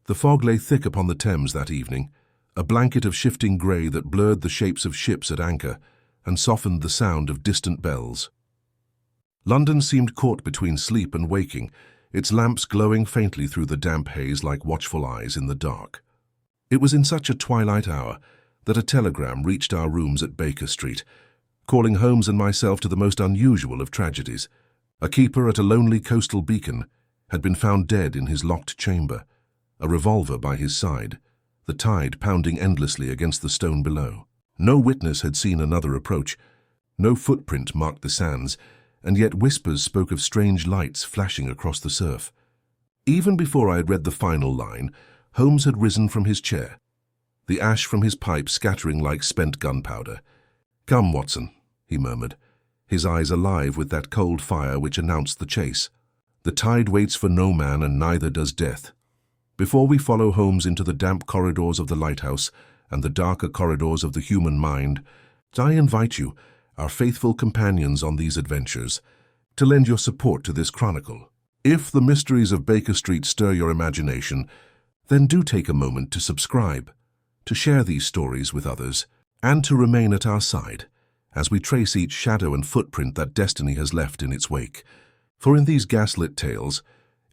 The fog lay thick upon the Thames that evening, a blanket of shifting grey that blurred the shapes of ships at anchor and softened the sound of distant bells. London seemed caught between sleep and waking, its lamps glowing faintly through the damp haze like watchful eyes in the dark. It was in such a twilight hour that a telegram reached our rooms at Baker Street, calling Holmes and myself to the most unusual of tragedies. A keeper at a lonely coastal beacon had been found dead in his locked chamber, a revolver by his side, the tide pounding endlessly against the stone below. No witness had seen another approach, no footprint marked the sands, and yet whispers spoke of strange lights flashing across the surf. Even before I had read the final line, Holmes had risen from his chair, the ash from his pipe scattering like spent gunpowder. "Come, Watson," he murmured, his eyes alive with that cold fire which announced the chase. "The tide waits for no man, and neither does death. Before we follow Holmes into the damp corridors of the Lighthouse and the darker corridors of the human mind, I invite you, our faithful companions on these adventures, to lend your support to this chronicle. If the mysteries of Baker Street stir your imagination, then do take a moment to subscribe, to share these stories with others, and to remain at our side as we trace each shadow and footprint that destiny has left in its wake. For in these gaslit tales,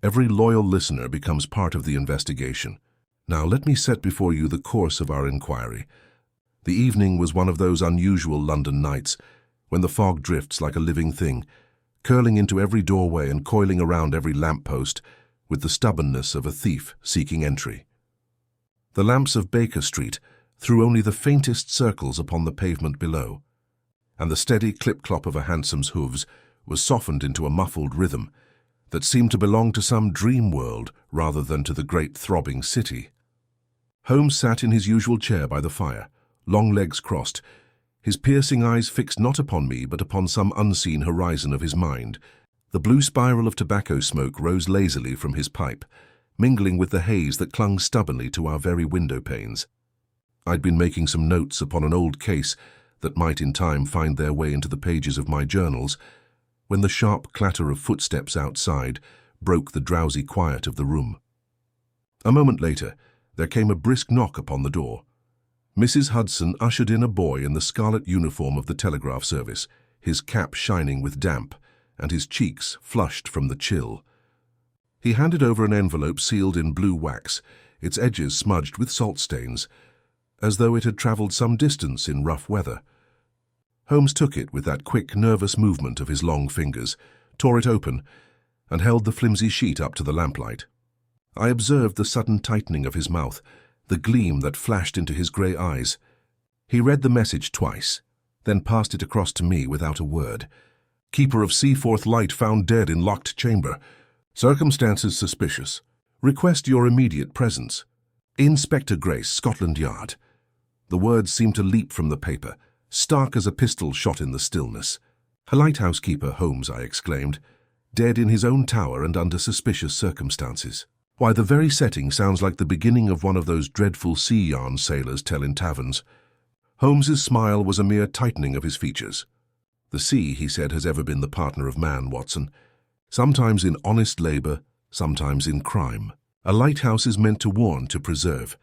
every loyal listener becomes part of the investigation. Now let me set before you the course of our inquiry. The evening was one of those unusual London nights when the fog drifts like a living thing, curling into every doorway and coiling around every lamp-post with the stubbornness of a thief seeking entry. The lamps of Baker Street threw only the faintest circles upon the pavement below, and the steady clip-clop of a hansome's hooves was softened into a muffled rhythm that seemed to belong to some dream world rather than to the great throbbing city. Holmes sat in his usual chair by the fire, long legs crossed, his piercing eyes fixed not upon me but upon some unseen horizon of his mind. The blue spiral of tobacco smoke rose lazily from his pipe, mingling with the haze that clung stubbornly to our very window panes. I'd been making some notes upon an old case that might in time find their way into the pages of my journals, when the sharp clatter of footsteps outside broke the drowsy quiet of the room. A moment later, there came a brisk knock upon the door. Mrs. Hudson ushered in a boy in the scarlet uniform of the telegraph service, his cap shining with damp, and his cheeks flushed from the chill. He handed over an envelope sealed in blue wax, its edges smudged with salt stains, as though it had travelled some distance in rough weather. Holmes took it with that quick, nervous movement of his long fingers, tore it open, and held the flimsy sheet up to the lamplight. I observed the sudden tightening of his mouth, the gleam that flashed into his grey eyes. He read the message twice, then passed it across to me without a word. "Keeper of Seaforth Light found dead in locked chamber. Circumstances suspicious. Request your immediate presence. Inspector Grace, Scotland Yard." The words seemed to leap from the paper, stark as a pistol shot in the stillness. "A lighthouse keeper, Holmes," I exclaimed, "dead in his own tower and under suspicious circumstances. Why, the very setting sounds like the beginning of one of those dreadful sea yarns sailors tell in taverns." Holmes's smile was a mere tightening of his features. "The sea," he said, "has ever been the partner of man, Watson. Sometimes in honest labour, sometimes in crime. A lighthouse is meant to warn, to preserve.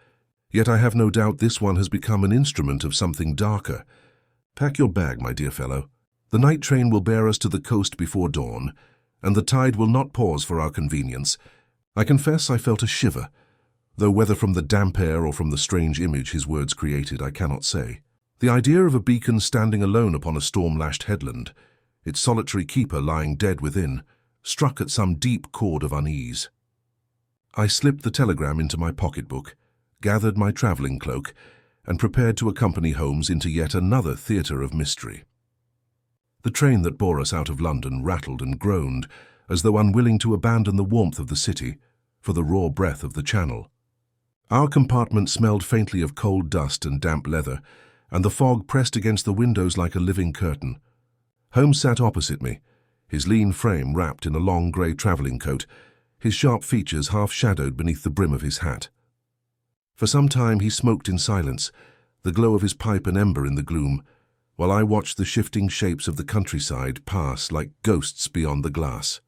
Yet I have no doubt this one has become an instrument of something darker. Pack your bag, my dear fellow. The night train will bear us to the coast before dawn, and the tide will not pause for our convenience." I confess I felt a shiver, though whether from the damp air or from the strange image his words created, I cannot say. The idea of a beacon standing alone upon a storm-lashed headland, its solitary keeper lying dead within, struck at some deep chord of unease. I slipped the telegram into my pocketbook, gathered my travelling cloak, and prepared to accompany Holmes into yet another theatre of mystery. The train that bore us out of London rattled and groaned, as though unwilling to abandon the warmth of the city for the raw breath of the Channel. Our compartment smelled faintly of coal dust and damp leather, and the fog pressed against the windows like a living curtain. Holmes sat opposite me, his lean frame wrapped in a long grey travelling coat, his sharp features half-shadowed beneath the brim of his hat. For some time he smoked in silence, the glow of his pipe an ember in the gloom, while I watched the shifting shapes of the countryside pass like ghosts beyond the glass.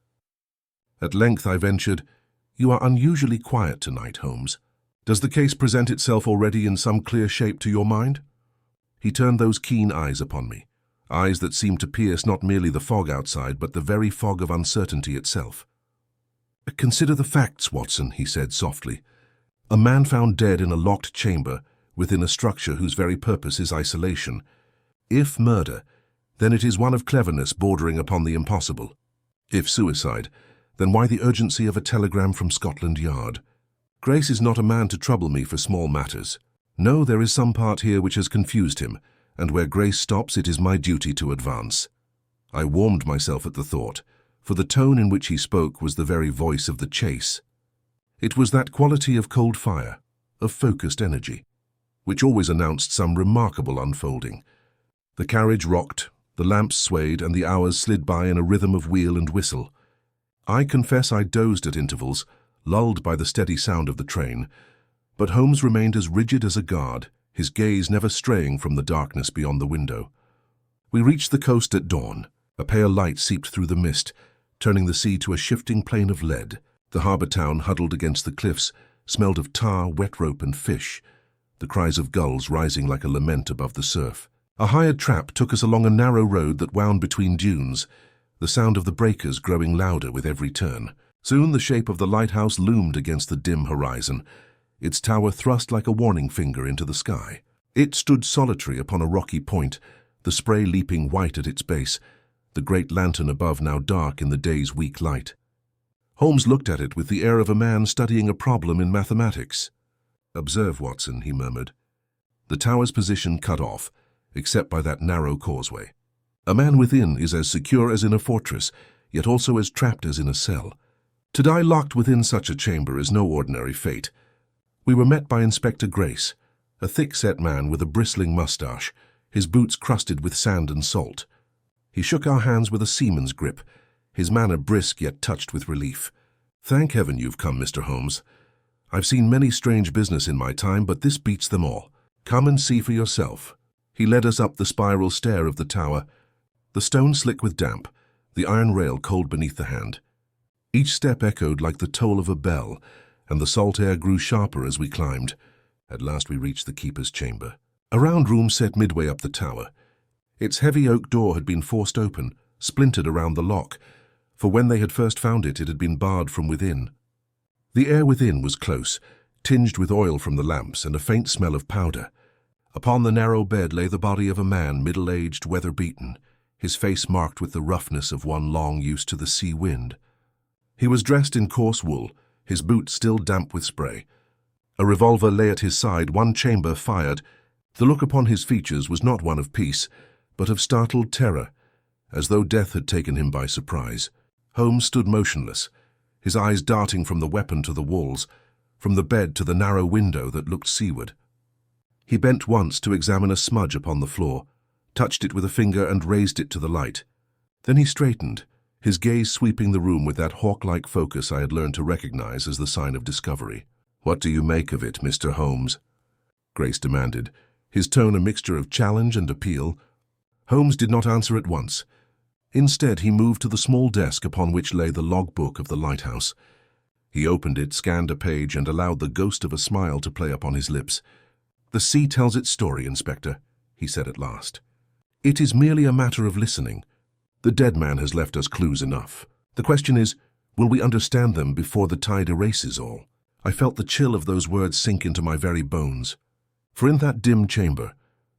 At length I ventured, "You are unusually quiet tonight, Holmes. Does the case present itself already in some clear shape to your mind? He turned those keen eyes upon me, eyes that seemed to pierce not merely the fog outside, but the very fog of uncertainty itself. "Consider the facts, Watson," he said softly. "A man found dead in a locked chamber within a structure whose very purpose is isolation. If murder, then it is one of cleverness bordering upon the impossible. If suicide, then why the urgency of a telegram from Scotland Yard? Grace is not a man to trouble me for small matters. No, there is some part here which has confused him, and where Grace stops, it is my duty to advance." I warmed myself at the thought, for the tone in which he spoke was the very voice of the chase. It was that quality of cold fire, of focused energy, which always announced some remarkable unfolding. The carriage rocked, the lamps swayed, and the hours slid by in a rhythm of wheel and whistle. I confess I dozed at intervals, lulled by the steady sound of the train, but Holmes remained as rigid as a guard, his gaze never straying from the darkness beyond the window. We reached the coast at dawn. A pale light seeped through the mist, turning the sea to a shifting plain of lead. The harbour town, huddled against the cliffs, smelled of tar, wet rope, and fish, the cries of gulls rising like a lament above the surf. A hired trap took us along a narrow road that wound between dunes, the sound of the breakers growing louder with every turn. Soon the shape of the lighthouse loomed against the dim horizon, its tower thrust like a warning finger into the sky. It stood solitary upon a rocky point, the spray leaping white at its base, the great lantern above now dark in the day's weak light. Holmes looked at it with the air of a man studying a problem in mathematics. "Observe, Watson," he murmured. "The tower's position cut off, except by that narrow causeway. A man within is as secure as in a fortress, yet also as trapped as in a cell. To die locked within such a chamber is no ordinary fate." We were met by Inspector Grace, a thick-set man with a bristling moustache, his boots crusted with sand and salt. He shook our hands with a seaman's grip, his manner brisk yet touched with relief. "Thank heaven you've come, Mr. Holmes. I've seen many strange business in my time, but this beats them all. Come and see for yourself." He led us up the spiral stair of the tower, the stone slick with damp, the iron rail cold beneath the hand. Each step echoed like the toll of a bell, and the salt air grew sharper as we climbed. At last we reached the keeper's chamber. A round room set midway up the tower. Its heavy oak door had been forced open, splintered around the lock, for when they had first found it, it had been barred from within. The air within was close, tinged with oil from the lamps and a faint smell of powder. Upon the narrow bed lay the body of a man, middle-aged, weather-beaten, his face marked with the roughness of one long used to the sea wind. He was dressed in coarse wool, his boots still damp with spray. A revolver lay at his side, one chamber fired. The look upon his features was not one of peace, but of startled terror, as though death had taken him by surprise. Holmes stood motionless, his eyes darting from the weapon to the walls, from the bed to the narrow window that looked seaward. He bent once to examine a smudge upon the floor, touched it with a finger and raised it to the light. Then he straightened, his gaze sweeping the room with that hawk-like focus I had learned to recognize as the sign of discovery. "What do you make of it, Mr. Holmes?" Grace demanded, his tone a mixture of challenge and appeal. Holmes did not answer at once. Instead, he moved to the small desk upon which lay the logbook of the lighthouse. He opened it, scanned a page, and allowed the ghost of a smile to play upon his lips. "The sea tells its story, Inspector," he said at last. "It is merely a matter of listening. The dead man has left us clues enough. The question is, will we understand them before the tide erases all?" I felt the chill of those words sink into my very bones. For in that dim chamber,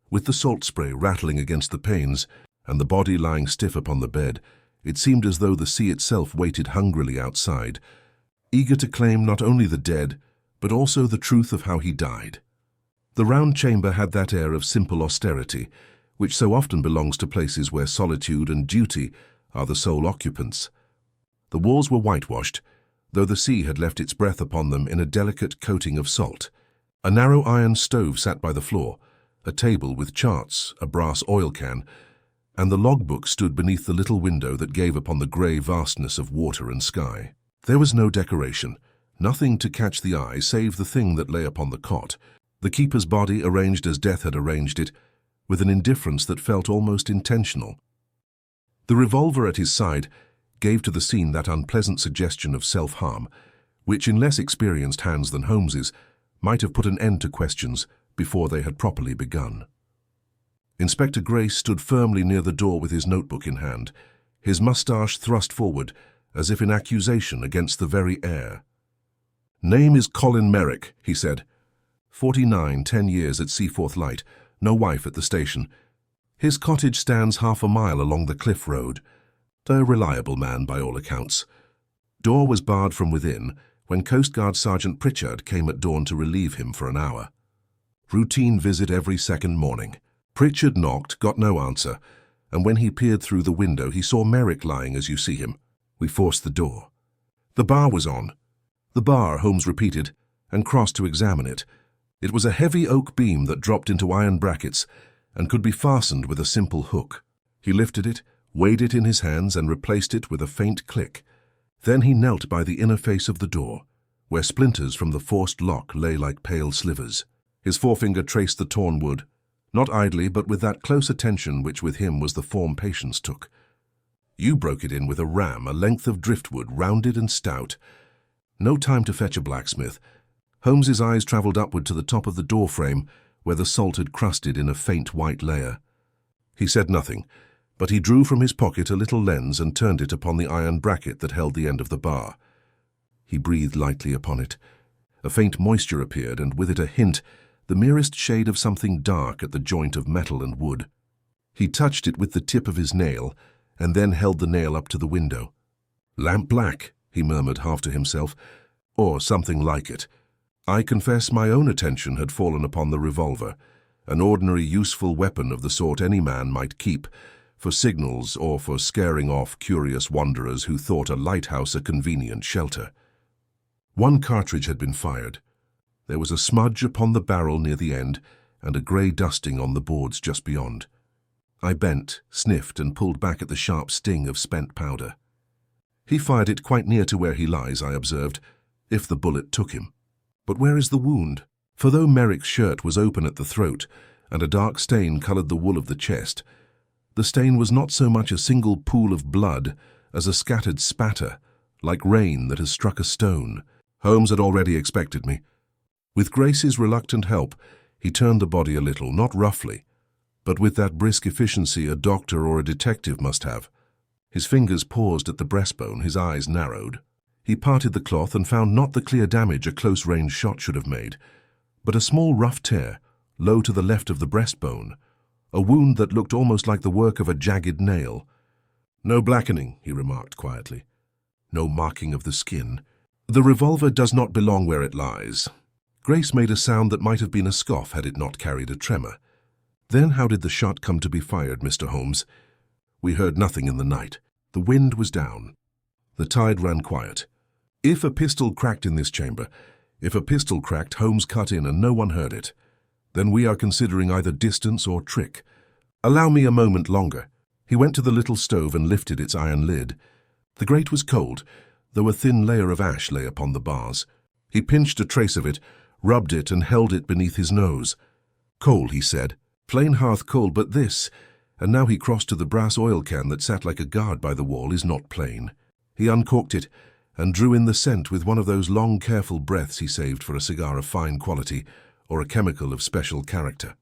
with the salt spray rattling against the panes and the body lying stiff upon the bed, it seemed as though the sea itself waited hungrily outside, eager to claim not only the dead, but also the truth of how he died. The round chamber had that air of simple austerity, which so often belongs to places where solitude and duty are the sole occupants. The walls were whitewashed, though the sea had left its breath upon them in a delicate coating of salt. A narrow iron stove sat by the floor, a table with charts, a brass oil can, and the logbook stood beneath the little window that gave upon the grey vastness of water and sky. There was no decoration, nothing to catch the eye save the thing that lay upon the cot, the keeper's body arranged as death had arranged it, with an indifference that felt almost intentional. The revolver at his side gave to the scene that unpleasant suggestion of self-harm, which in less experienced hands than Holmes's might have put an end to questions before they had properly begun. Inspector Grace stood firmly near the door with his notebook in hand, his moustache thrust forward as if in accusation against the very air. "Name is Colin Merrick," he said. 49, 10 years at Seaforth Light, no wife at the station. His cottage stands half a mile along the cliff road. A reliable man by all accounts. Door was barred from within when Coast Guard Sergeant Pritchard came at dawn to relieve him for an hour. Routine visit every second morning. Pritchard knocked, got no answer, and when he peered through the window he saw Merrick lying as you see him. We forced the door. The bar was on. The bar, Holmes repeated, and crossed to examine it. It was a heavy oak beam that dropped into iron brackets and could be fastened with a simple hook. He lifted it, weighed it in his hands, and replaced it with a faint click. Then he knelt by the inner face of the door, where splinters from the forced lock lay like pale slivers. His forefinger traced the torn wood, not idly but with that close attention which with him was the form patience took. You broke it in with a ram, a length of driftwood, rounded and stout. No time to fetch a blacksmith. Holmes's eyes travelled upward to the top of the door frame, where the salt had crusted in a faint white layer. He said nothing, but he drew from his pocket a little lens and turned it upon the iron bracket that held the end of the bar. He breathed lightly upon it. A faint moisture appeared, and with it a hint, the merest shade of something dark at the joint of metal and wood. He touched it with the tip of his nail, and then held the nail up to the window. "Lamp black," he murmured half to himself, "or something like it." I confess my own attention had fallen upon the revolver, an ordinary useful weapon of the sort any man might keep, for signals or for scaring off curious wanderers who thought a lighthouse a convenient shelter. One cartridge had been fired. There was a smudge upon the barrel near the end, and a grey dusting on the boards just beyond. I bent, sniffed, and pulled back at the sharp sting of spent powder. He fired it quite near to where he lies, I observed, if the bullet took him. But where is the wound? For though Merrick's shirt was open at the throat, and a dark stain coloured the wool of the chest, the stain was not so much a single pool of blood as a scattered spatter, like rain that has struck a stone. Holmes had already expected me. With Grace's reluctant help, he turned the body a little, not roughly, but with that brisk efficiency a doctor or a detective must have. His fingers paused at the breastbone, his eyes narrowed. He parted the cloth and found not the clear damage a close-range shot should have made, but a small rough tear, low to the left of the breastbone, a wound that looked almost like the work of a jagged nail. "No blackening," he remarked quietly. "No marking of the skin. The revolver does not belong where it lies." Grace made a sound that might have been a scoff had it not carried a tremor. "Then how did the shot come to be fired, Mr. Holmes?" "We heard nothing in the night. The wind was down. The tide ran quiet. If a pistol cracked in this chamber, if a pistol cracked, Holmes cut in and no one heard it. Then we are considering either distance or trick. Allow me a moment longer." He went to the little stove and lifted its iron lid. The grate was cold, though a thin layer of ash lay upon the bars. He pinched a trace of it, rubbed it, and held it beneath his nose. "Coal," he said. "Plain hearth coal, but this," and now he crossed to the brass oil can that sat like a guard by the wall, "is not plain." He uncorked it and drew in the scent with one of those long, careful breaths he saved for a cigar of fine quality or a chemical of special character.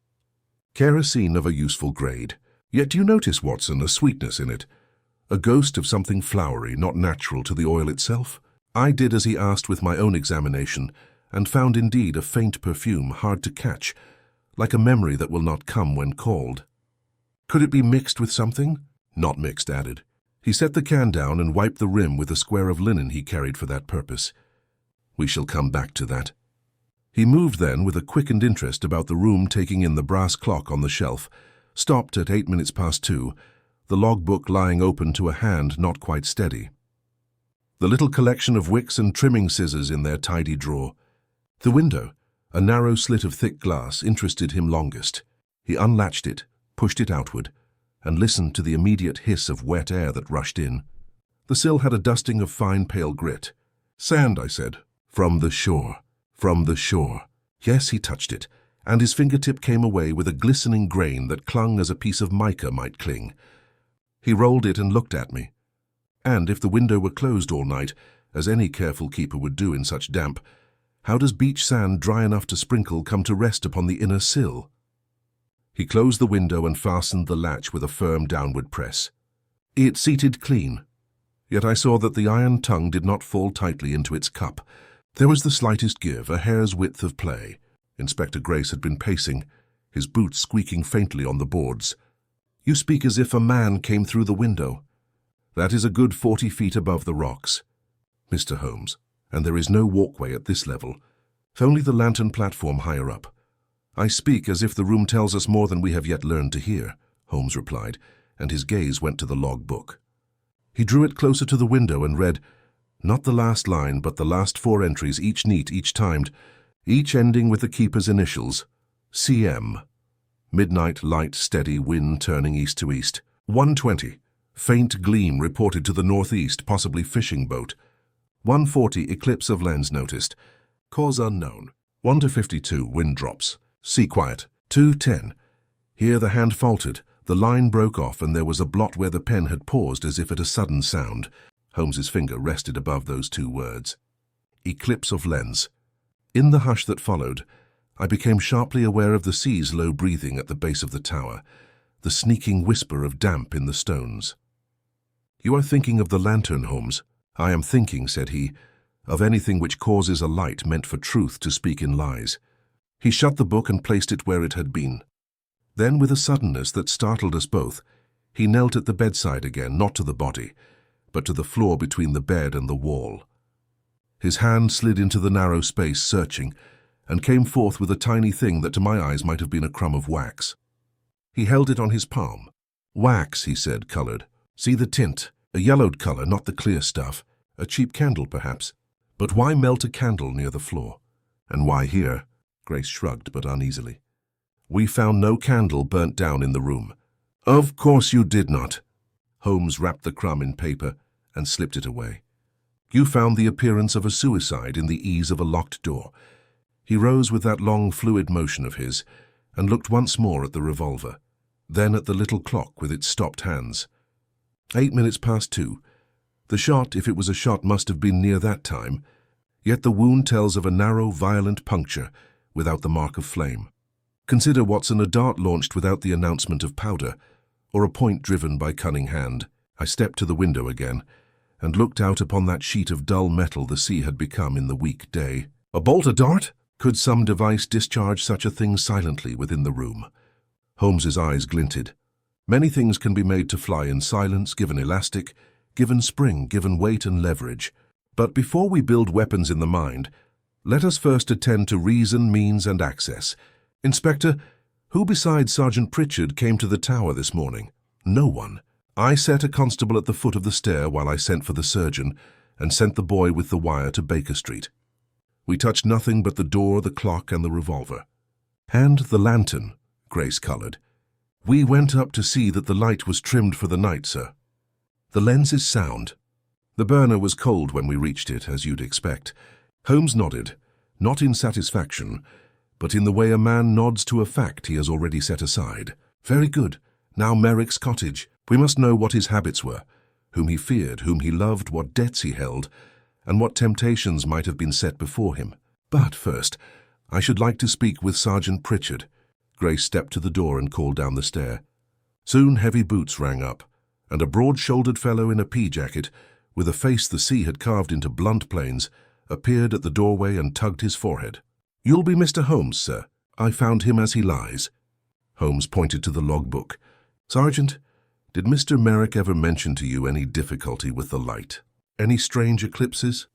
Kerosene of a useful grade. Yet do you notice, Watson, a sweetness in it? A ghost of something flowery, not natural to the oil itself? I did as he asked with my own examination, and found indeed a faint perfume hard to catch, like a memory that will not come when called. Could it be mixed with something? Not mixed, added. He set the can down and wiped the rim with a square of linen he carried for that purpose. We shall come back to that. He moved then with a quickened interest about the room, taking in the brass clock on the shelf, stopped at 2:08, the logbook lying open to a hand not quite steady. The little collection of wicks and trimming scissors in their tidy drawer. The window, a narrow slit of thick glass, interested him longest. He unlatched it, pushed it outward, and listened to the immediate hiss of wet air that rushed in. The sill had a dusting of fine pale grit. "Sand," I said. "From the shore. From the shore." Yes, he touched it, and his fingertip came away with a glistening grain that clung as a piece of mica might cling. He rolled it and looked at me. And if the window were closed all night, as any careful keeper would do in such damp, How does beach sand dry enough to sprinkle come to rest upon the inner sill? He closed the window and fastened the latch with a firm downward press. It seated clean, yet I saw that the iron tongue did not fall tightly into its cup. There was the slightest give, a hair's width of play. Inspector Grace had been pacing, his boots squeaking faintly on the boards. You speak as if a man came through the window. That is a good 40 feet above the rocks, Mr. Holmes, and there is no walkway at this level, only the lantern platform higher up. I speak as if the room tells us more than we have yet learned to hear, Holmes replied, and his gaze went to the log book. He drew it closer to the window and read, not the last line, but the last 4 entries, each neat, each timed, each ending with the keeper's initials, CM. Midnight, light, steady, wind turning east to east. 1:20. Faint gleam reported to the northeast, possibly fishing boat. 1:40. Eclipse of lens noticed. Cause unknown. 1:52. Wind drops. Sea quiet. 2:10. Here the hand faltered, the line broke off, and there was a blot where the pen had paused as if at a sudden sound. Holmes's finger rested above those 2 words. Eclipse of lens. In the hush that followed, I became sharply aware of the sea's low breathing at the base of the tower, the sneaking whisper of damp in the stones. You are thinking of the lantern, Holmes. I am thinking, said he, of anything which causes a light meant for truth to speak in lies. He shut the book and placed it where it had been. Then, with a suddenness that startled us both, he knelt at the bedside again, not to the body, but to the floor between the bed and the wall. His hand slid into the narrow space, searching, and came forth with a tiny thing that to my eyes might have been a crumb of wax. He held it on his palm. Wax, he said, coloured. See the tint, a yellowed colour, not the clear stuff. A cheap candle, perhaps. But why melt a candle near the floor? And why here? Grace shrugged, but uneasily. We found no candle burnt down in the room. Of course you did not. Holmes wrapped the crumb in paper and slipped it away. You found the appearance of a suicide in the ease of a locked door. He rose with that long, fluid motion of his and looked once more at the revolver, then at the little clock with its stopped hands. 8 minutes past 2. The shot, if it was a shot, must have been near that time, yet the wound tells of a narrow, violent puncture without the mark of flame. Consider, Watson, a dart launched without the announcement of powder, or a point driven by cunning hand. I stepped to the window again and looked out upon that sheet of dull metal the sea had become in the weak day. A bolt, a dart? Could some device discharge such a thing silently within the room? Holmes's eyes glinted. Many things can be made to fly in silence, given elastic, given spring, given weight and leverage. But before we build weapons in the mind, let us first attend to reason, means, and access. Inspector, who besides Sergeant Pritchard came to the tower this morning? No one. I set a constable at the foot of the stair while I sent for the surgeon and sent the boy with the wire to Baker Street. We touched nothing but the door, the clock, and the revolver. And the lantern, Grace coloured. We went up to see that the light was trimmed for the night, sir. The lens is sound. The burner was cold when we reached it, as you'd expect. Holmes nodded, not in satisfaction, but in the way a man nods to a fact he has already set aside. Very good. Now Merrick's cottage. We must know what his habits were, whom he feared, whom he loved, what debts he held, and what temptations might have been set before him. But first, I should like to speak with Sergeant Pritchard. Grace stepped to the door and called down the stair. Soon heavy boots rang up, and a broad-shouldered fellow in a pea-jacket, with a face the sea had carved into blunt planes, appeared at the doorway and tugged his forehead. You'll be Mr. Holmes, sir. I found him as he lies. Holmes pointed to the logbook. Sergeant, did Mr. Merrick ever mention to you any difficulty with the light? Any strange eclipses?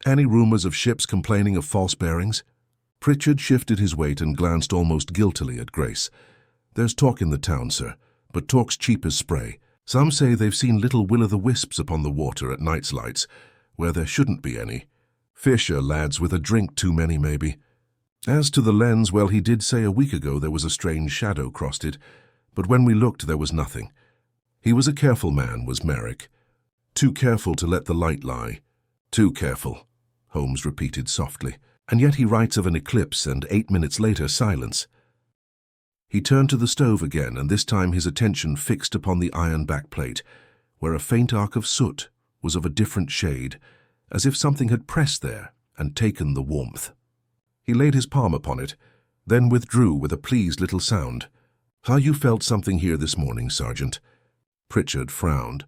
Any rumors of ships complaining of false bearings? Pritchard shifted his weight and glanced almost guiltily at Grace. There's talk in the town, sir, but talk's cheap as spray. Some say they've seen little will-o'-the-wisps upon the water at night's lights, where there shouldn't be any. Fisher lads with a drink too many, maybe. As to the lens, well, he did say a week ago there was a strange shadow crossed it, but when we looked there was nothing. He was a careful man, was Merrick. Too careful to let the light lie. Too careful, Holmes repeated softly. And yet he writes of an eclipse and 8 minutes later silence. He turned to the stove again, and this time his attention fixed upon the iron backplate, where a faint arc of soot was of a different shade, as if something had pressed there and taken the warmth. He laid his palm upon it, then withdrew with a pleased little sound. "Ah, you felt something here this morning, Sergeant." Pritchard frowned.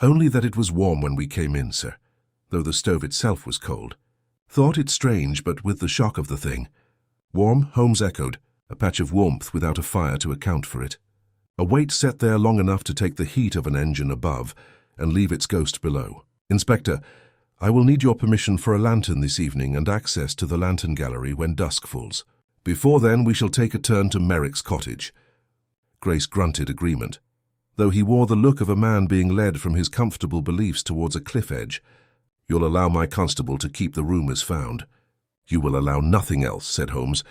"Only that it was warm when we came in, sir, though the stove itself was cold. Thought it strange, but with the shock of the thing." "Warm?" Holmes echoed, a patch of warmth without a fire to account for it. A weight set there long enough to take the heat of an engine above and leave its ghost below. "Inspector, I will need your permission for a lantern this evening and access to the lantern gallery when dusk falls. Before then, we shall take a turn to Merrick's cottage." Grace grunted agreement, though he wore the look of a man being led from his comfortable beliefs towards a cliff edge. "You'll allow my constable to keep the rumours found." "You will allow nothing else," said Holmes,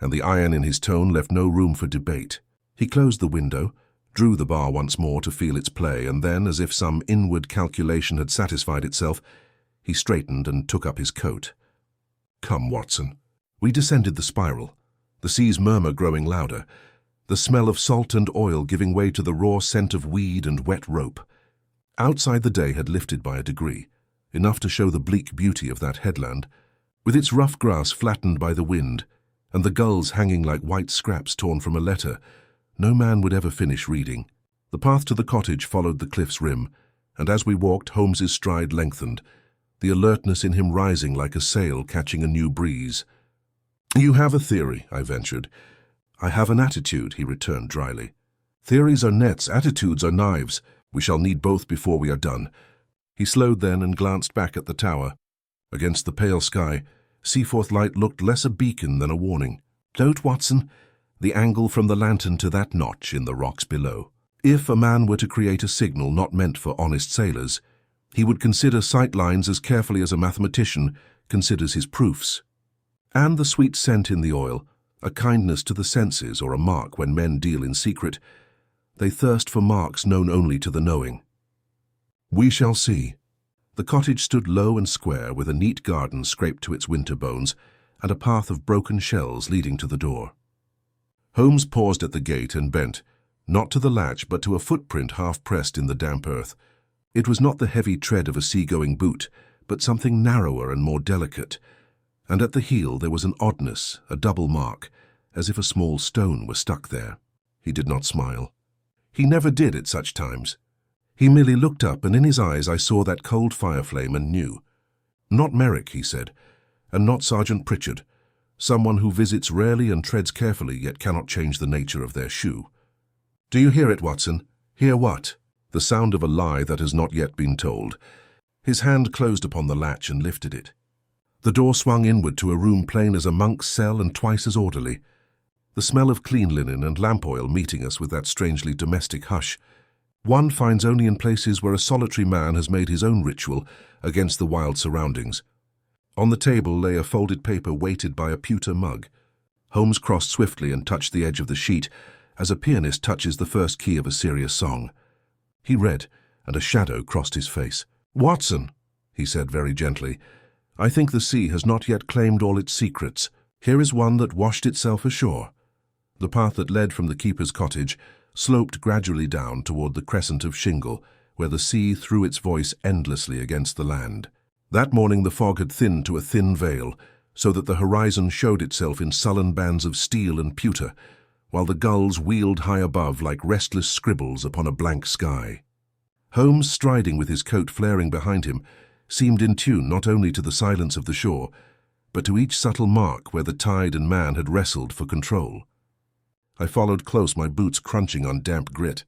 and the iron in his tone left no room for debate. He closed the window, drew the bar once more to feel its play, and then, as if some inward calculation had satisfied itself, he straightened and took up his coat. "Come, Watson." We descended the spiral, the sea's murmur growing louder, the smell of salt and oil giving way to the raw scent of weed and wet rope. Outside the day had lifted by a degree, enough to show the bleak beauty of that headland, with its rough grass flattened by the wind, and the gulls hanging like white scraps torn from a letter no man would ever finish reading. The path to the cottage followed the cliff's rim, and as we walked, Holmes's stride lengthened, the alertness in him rising like a sail catching a new breeze. "You have a theory," I ventured. "I have an attitude," he returned dryly. "Theories are nets, attitudes are knives. We shall need both before we are done." He slowed then and glanced back at the tower. Against the pale sky, Seaforth light looked less a beacon than a warning. "Note, Watson, the angle from the lantern to that notch in the rocks below. If a man were to create a signal not meant for honest sailors, he would consider sight lines as carefully as a mathematician considers his proofs. And the sweet scent in the oil, a kindness to the senses or a mark when men deal in secret, they thirst for marks known only to the knowing." "We shall see." The cottage stood low and square, with a neat garden scraped to its winter bones and a path of broken shells leading to the door. Holmes paused at the gate and bent, not to the latch but to a footprint half-pressed in the damp earth. It was not the heavy tread of a sea-going boot, but something narrower and more delicate, and at the heel there was an oddness, a double mark, as if a small stone were stuck there. He did not smile. He never did at such times. He merely looked up, and in his eyes I saw that cold fire flame and knew. "Not Merrick," he said, "and not Sergeant Pritchard. Someone who visits rarely and treads carefully, yet cannot change the nature of their shoe." "Do you hear it, Watson?" "Hear what?" "The sound of a lie that has not yet been told." His hand closed upon the latch and lifted it. The door swung inward to a room plain as a monk's cell and twice as orderly. The smell of clean linen and lamp oil meeting us with that strangely domestic hush one finds only in places where a solitary man has made his own ritual against the wild surroundings. On the table lay a folded paper weighted by a pewter mug. Holmes crossed swiftly and touched the edge of the sheet, as a pianist touches the first key of a serious song. He read, and a shadow crossed his face. "Watson," he said very gently, "I think the sea has not yet claimed all its secrets. Here is one that washed itself ashore." The path that led from the keeper's cottage sloped gradually down toward the crescent of shingle, where the sea threw its voice endlessly against the land. That morning the fog had thinned to a thin veil, so that the horizon showed itself in sullen bands of steel and pewter, while the gulls wheeled high above like restless scribbles upon a blank sky. Holmes, striding with his coat flaring behind him, seemed in tune not only to the silence of the shore, but to each subtle mark where the tide and man had wrestled for control. I followed close, my boots crunching on damp grit.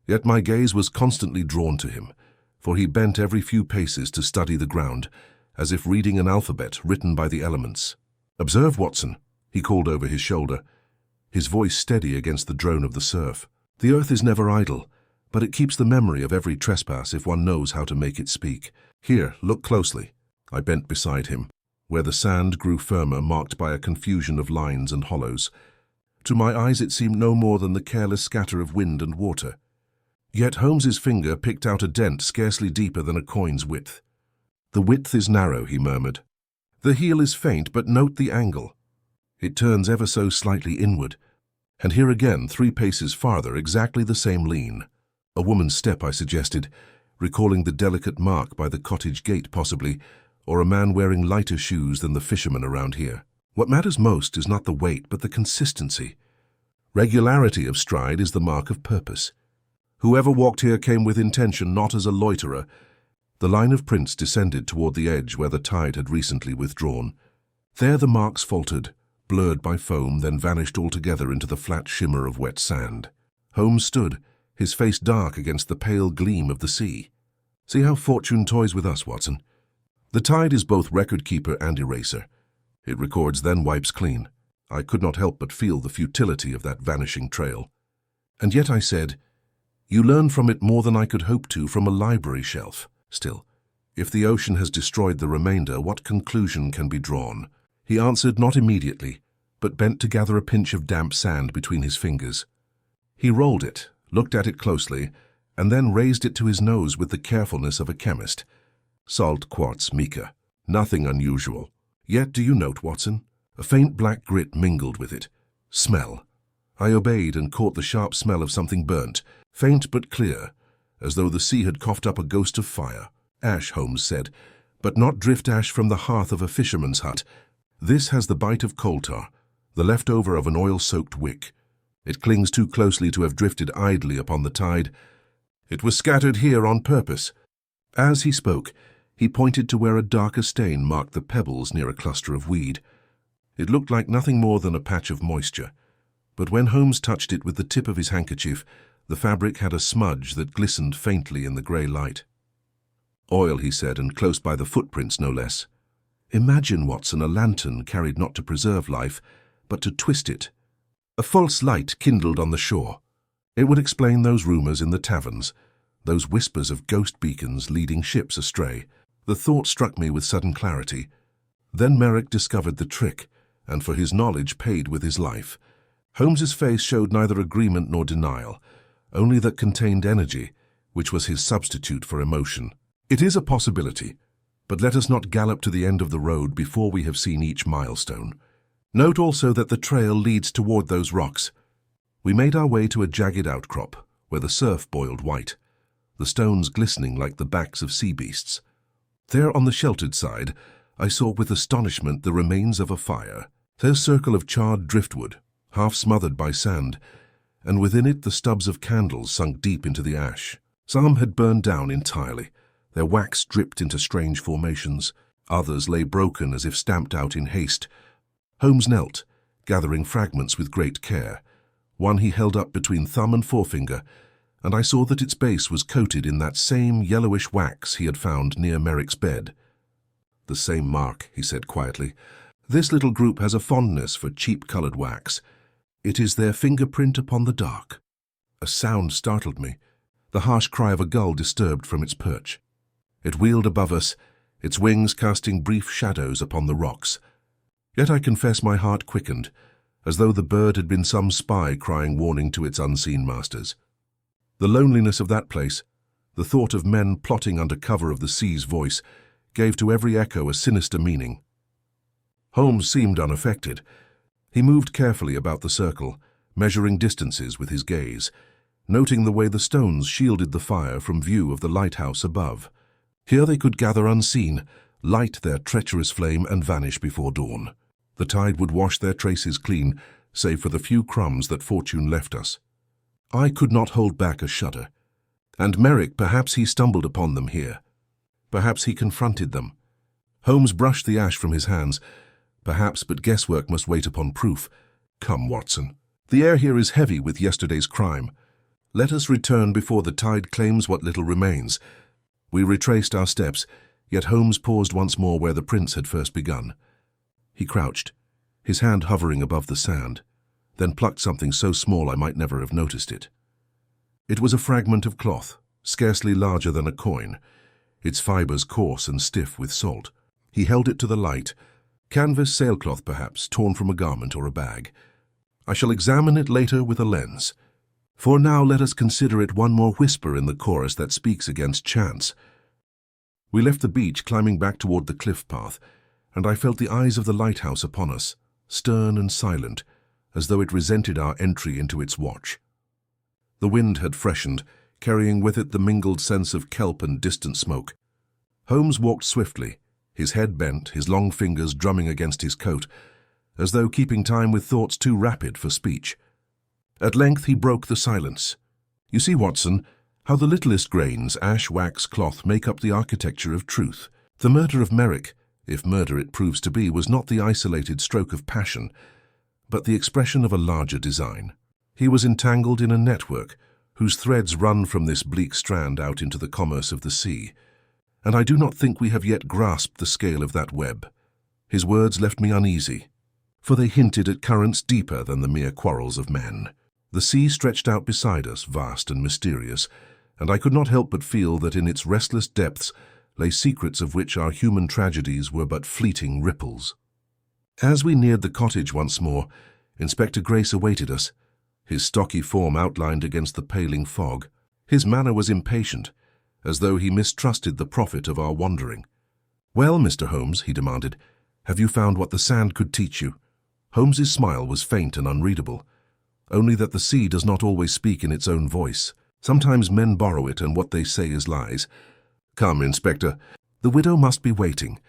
Yet my gaze was constantly drawn to him, for he bent every few paces to study the ground, as if reading an alphabet written by the elements. "Observe, Watson," he called over his shoulder, his voice steady against the drone of the surf. "The earth is never idle, but it keeps the memory of every trespass if one knows how to make it speak. Here, look closely." I bent beside him, where the sand grew firmer, marked by a confusion of lines and hollows. To my eyes it seemed no more than the careless scatter of wind and water. Yet Holmes's finger picked out a dent scarcely deeper than a coin's width. "The width is narrow," he murmured. "The heel is faint, but note the angle. It turns ever so slightly inward. And here again, 3 paces farther, exactly the same lean." "A woman's step," I suggested, recalling the delicate mark by the cottage gate possibly, or a man wearing lighter shoes than the fishermen around here. What matters most is not the weight, but the consistency. Regularity of stride is the mark of purpose. Whoever walked here came with intention, not as a loiterer. The line of prints descended toward the edge where the tide had recently withdrawn. There the marks faltered, blurred by foam, then vanished altogether into the flat shimmer of wet sand. Holmes stood, his face dark against the pale gleam of the sea. See how fortune toys with us, Watson. The tide is both record-keeper and eraser. It records, then wipes clean. I could not help but feel the futility of that vanishing trail. And yet I said, you learn from it more than I could hope to from a library shelf. Still, if the ocean has destroyed the remainder, what conclusion can be drawn? He answered not immediately, but bent to gather a pinch of damp sand between his fingers. He rolled it, looked at it closely, and then raised it to his nose with the carefulness of a chemist. Salt, quartz, mica. Nothing unusual. Yet, do you note, Watson? A faint black grit mingled with it. Smell. I obeyed and caught the sharp smell of something burnt, faint but clear, as though the sea had coughed up a ghost of fire. Ash, Holmes said, but not drift ash from the hearth of a fisherman's hut. This has the bite of coal tar, the leftover of an oil-soaked wick. It clings too closely to have drifted idly upon the tide. It was scattered here on purpose. As he spoke, he pointed to where a darker stain marked the pebbles near a cluster of weed. It looked like nothing more than a patch of moisture, but when Holmes touched it with the tip of his handkerchief, the fabric had a smudge that glistened faintly in the grey light. Oil, he said, and close by the footprints, no less. Imagine, Watson, a lantern carried not to preserve life, but to twist it. A false light kindled on the shore. It would explain those rumours in the taverns, those whispers of ghost beacons leading ships astray. The thought struck me with sudden clarity. Then Merrick discovered the trick, and for his knowledge paid with his life. Holmes's face showed neither agreement nor denial, only that contained energy, which was his substitute for emotion. It is a possibility, but let us not gallop to the end of the road before we have seen each milestone. Note also that the trail leads toward those rocks. We made our way to a jagged outcrop, where the surf boiled white, the stones glistening like the backs of sea beasts. There on the sheltered side, I saw with astonishment the remains of a fire, their circle of charred driftwood, half smothered by sand, and within it the stubs of candles sunk deep into the ash. Some had burned down entirely, their wax dripped into strange formations. Others lay broken as if stamped out in haste. Holmes knelt, gathering fragments with great care. One he held up between thumb and forefinger, and I saw that its base was coated in that same yellowish wax he had found near Merrick's bed. The same mark, he said quietly. This little group has a fondness for cheap-coloured wax. It is their fingerprint upon the dark. A sound startled me, the harsh cry of a gull disturbed from its perch. It wheeled above us, its wings casting brief shadows upon the rocks. Yet I confess my heart quickened, as though the bird had been some spy crying warning to its unseen masters. The loneliness of that place, the thought of men plotting under cover of the sea's voice, gave to every echo a sinister meaning. Holmes seemed unaffected. He moved carefully about the circle, measuring distances with his gaze, noting the way the stones shielded the fire from view of the lighthouse above. Here they could gather unseen, light their treacherous flame and vanish before dawn. The tide would wash their traces clean, save for the few crumbs that fortune left us. I could not hold back a shudder. And Merrick, perhaps he stumbled upon them here. Perhaps he confronted them. Holmes brushed the ash from his hands. Perhaps, but guesswork must wait upon proof. Come, Watson. The air here is heavy with yesterday's crime. Let us return before the tide claims what little remains. We retraced our steps, yet Holmes paused once more where the prints had first begun. He crouched, his hand hovering above the sand, then plucked something so small I might never have noticed it. It was a fragment of cloth, scarcely larger than a coin, its fibres coarse and stiff with salt. He held it to the light, canvas sailcloth perhaps, torn from a garment or a bag. I shall examine it later with a lens. For now let us consider it one more whisper in the chorus that speaks against chance. We left the beach, climbing back toward the cliff path, and I felt the eyes of the lighthouse upon us, stern and silent, as though it resented our entry into its watch. The wind had freshened, carrying with it the mingled sense of kelp and distant smoke. Holmes walked swiftly, his head bent, his long fingers drumming against his coat. as though keeping time with thoughts too rapid for speech. At length he broke the silence. "You see, Watson, how the littlest grains, ash, wax, cloth, make up the architecture of truth. The murder of Merrick, if murder it proves to be, was not the isolated stroke of passion, but the expression of a larger design. He was entangled in a network whose threads run from this bleak strand out into the commerce of the sea, and I do not think we have yet grasped the scale of that web." His words left me uneasy, for they hinted at currents deeper than the mere quarrels of men. The sea stretched out beside us, vast and mysterious, and I could not help but feel that in its restless depths lay secrets of which our human tragedies were but fleeting ripples. As we neared the cottage once more, Inspector Grace awaited us, his stocky form outlined against the paling fog. His manner was impatient, as though he mistrusted the profit of our wandering. "Well, Mr. Holmes," he demanded, "have you found what the sand could teach you?" Holmes's smile was faint and unreadable, only that the sea does not always speak in its own voice. Sometimes men borrow it, and what they say is lies. "Come, Inspector, the widow must be waiting,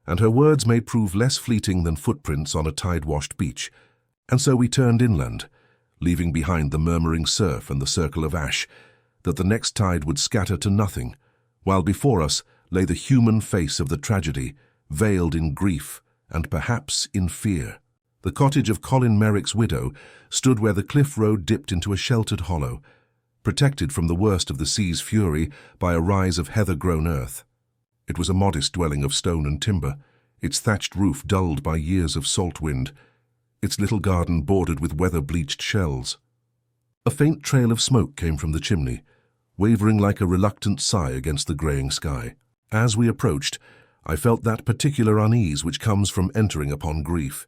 and her words may prove less fleeting than footprints on a tide-washed beach." And so we turned inland, leaving behind the murmuring surf and the circle of ash, that the next tide would scatter to nothing, while before us lay the human face of the tragedy, veiled in grief and perhaps in fear. The cottage of Colin Merrick's widow stood where the cliff road dipped into a sheltered hollow, protected from the worst of the sea's fury by a rise of heather-grown earth. It was a modest dwelling of stone and timber, its thatched roof dulled by years of salt wind, its little garden bordered with weather-bleached shells. A faint trail of smoke came from the chimney, wavering like a reluctant sigh against the greying sky. As we approached, I felt that particular unease which comes from entering upon grief.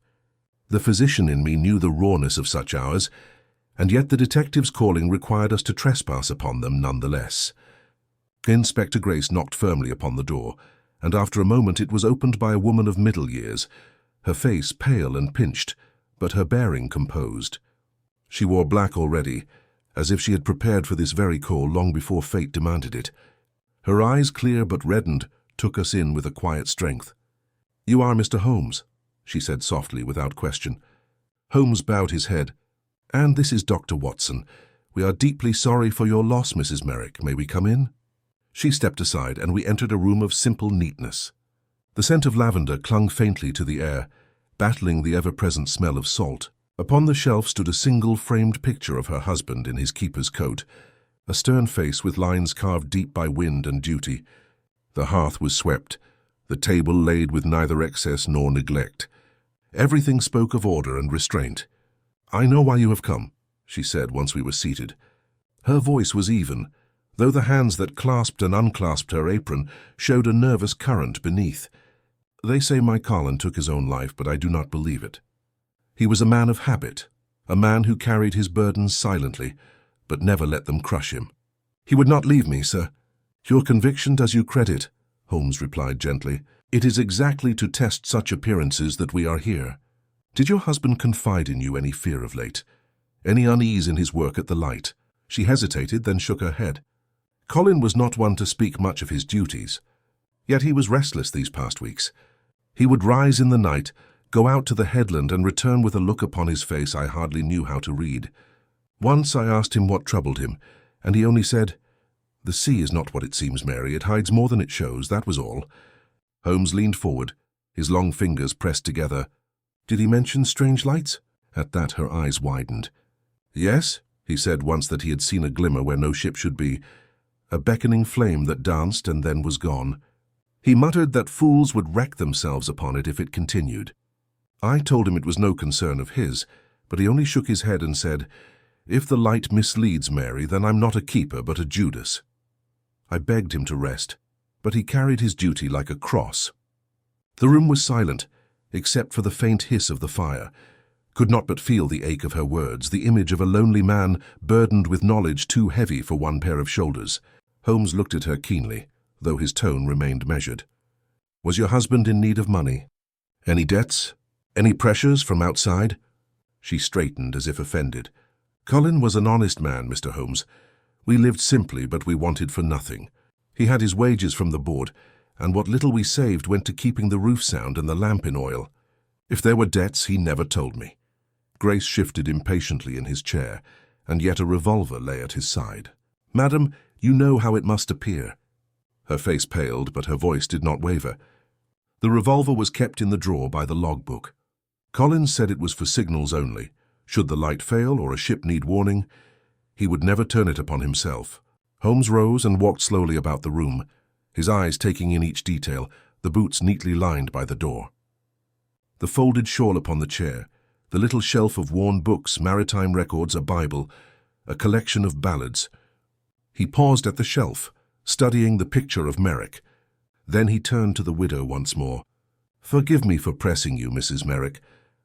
The physician in me knew the rawness of such hours, and yet the detective's calling required us to trespass upon them nonetheless. Inspector Grace knocked firmly upon the door, and after a moment it was opened by a woman of middle years, her face pale and pinched, but her bearing composed. She wore black already, as if she had prepared for this very call long before fate demanded it. Her eyes, clear but reddened, took us in with a quiet strength. "You are Mr. Holmes," she said softly, without question. Holmes bowed his head. "And this is Dr. Watson. We are deeply sorry for your loss, Mrs. Merrick. May we come in?" She stepped aside, and we entered a room of simple neatness. The scent of lavender clung faintly to the air, battling the ever-present smell of salt. Upon the shelf stood a single framed picture of her husband in his keeper's coat, a stern face with lines carved deep by wind and duty. The hearth was swept, the table laid with neither excess nor neglect. Everything spoke of order and restraint. "I know why you have come," she said once we were seated. Her voice was even, though the hands that clasped and unclasped her apron showed a nervous current beneath. "They say my Colin took his own life, but I do not believe it. He was a man of habit, a man who carried his burdens silently, but never let them crush him." "He would not leave me, sir." "Your conviction does you credit," Holmes replied gently. "It is exactly to test such appearances that we are here. Did your husband confide in you any fear of late? Any unease in his work at the Light?" She hesitated, then shook her head. Colin was not one to speak much of his duties, yet he was restless these past weeks. He would rise in the night, go out to the headland, and return with a look upon his face I hardly knew how to read. Once I asked him what troubled him, and he only said, "The sea is not what it seems, Mary. It hides more than it shows, that was all." Holmes leaned forward, his long fingers pressed together. "Did he mention strange lights?" At that her eyes widened. "Yes," he said once that he had seen a glimmer where no ship should be, a beckoning flame that danced and then was gone. He muttered that fools would wreck themselves upon it if it continued. I told him it was no concern of his, but he only shook his head and said, "If the light misleads Mary, then I'm not a keeper but a Judas." I begged him to rest, but he carried his duty like a cross. The room was silent, except for the faint hiss of the fire. Could not but feel the ache of her words, the image of a lonely man burdened with knowledge too heavy for one pair of shoulders. Holmes looked at her keenly, though his tone remained measured. "Was your husband in need of money? Any debts? Any pressures from outside?" She straightened as if offended. "Colin was an honest man, Mr. Holmes. We lived simply, but we wanted for nothing. He had his wages from the board, and what little we saved went to keeping the roof sound and the lamp in oil. If there were debts, he never told me. Grace shifted impatiently in his chair, and yet a revolver lay at his side. Madam, you know how it must appear. Her face paled, but her voice did not waver. The revolver was kept in the drawer by the logbook. Collins said it was for signals only. Should the light fail or a ship need warning, he would never turn it upon himself. Holmes rose and walked slowly about the room, his eyes taking in each detail, the boots neatly lined by the door. The folded shawl upon the chair, the little shelf of worn books, maritime records, a Bible, a collection of ballads. He paused at the shelf, studying the picture of Merrick. Then he turned to the widow once more. Forgive me for pressing you, Mrs. Merrick,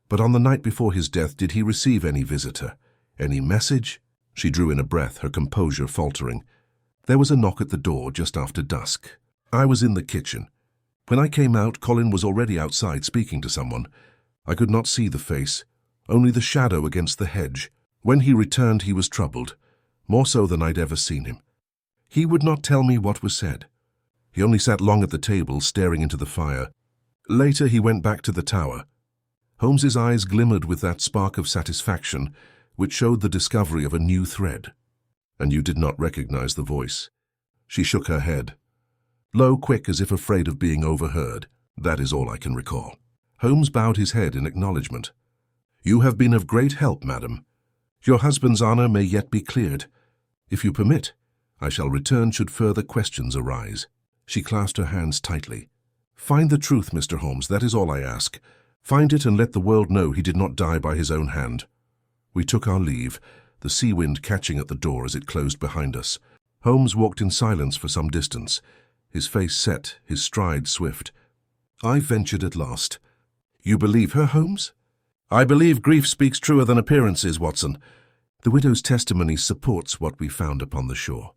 but on the night before his death, did he receive any visitor? Any message? She drew in a breath, her composure faltering. There was a knock at the door just after dusk. I was in the kitchen. When I came out, Colin was already outside speaking to someone. I could not see the face, only the shadow against the hedge. When he returned, he was troubled, more so than I'd ever seen him. He would not tell me what was said. He only sat long at the table, staring into the fire. Later, he went back to the tower. Holmes's eyes glimmered with that spark of satisfaction which showed the discovery of a new thread. And you did not recognize the voice. She shook her head. Low, quick, as if afraid of being overheard. That is all I can recall. Holmes bowed his head in acknowledgement. You have been of great help, madam. Your husband's honor may yet be cleared. If you permit, I shall return should further questions arise. She clasped her hands tightly. Find the truth, Mr. Holmes, that is all I ask. Find it and let the world know he did not die by his own hand. We took our leave, the sea wind catching at the door as it closed behind us. Holmes walked in silence for some distance, his face set, his stride swift. I ventured at last. You believe her, Holmes? I believe grief speaks truer than appearances, Watson. The widow's testimony supports what we found upon the shore.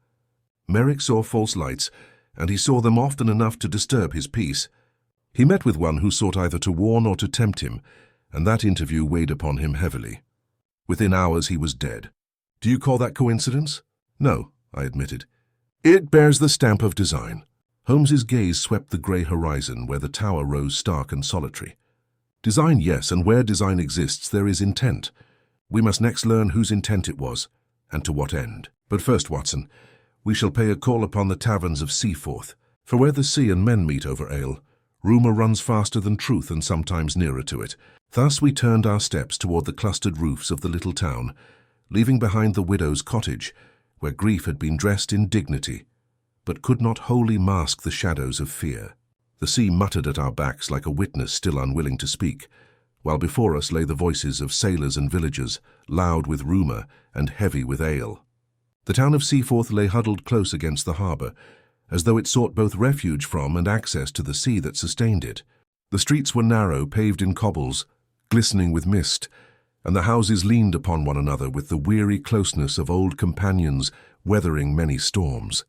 Merrick saw false lights, and he saw them often enough to disturb his peace. He met with one who sought either to warn or to tempt him, and that interview weighed upon him heavily. Within hours he was dead. Do you call that coincidence? No, I admitted. It bears the stamp of design. Holmes's gaze swept the grey horizon where the tower rose stark and solitary. Design, yes, and where design exists there is intent. We must next learn whose intent it was, and to what end. But first, Watson, we shall pay a call upon the taverns of Seaforth, for where the sea and men meet over ale, rumour runs faster than truth and sometimes nearer to it. Thus we turned our steps toward the clustered roofs of the little town, leaving behind the widow's cottage, where grief had been dressed in dignity, but could not wholly mask the shadows of fear. The sea muttered at our backs like a witness still unwilling to speak, while before us lay the voices of sailors and villagers, loud with rumour and heavy with ale. The town of Seaforth lay huddled close against the harbour, as though it sought both refuge from and access to the sea that sustained it. The streets were narrow, paved in cobbles, glistening with mist, and the houses leaned upon one another with the weary closeness of old companions weathering many storms.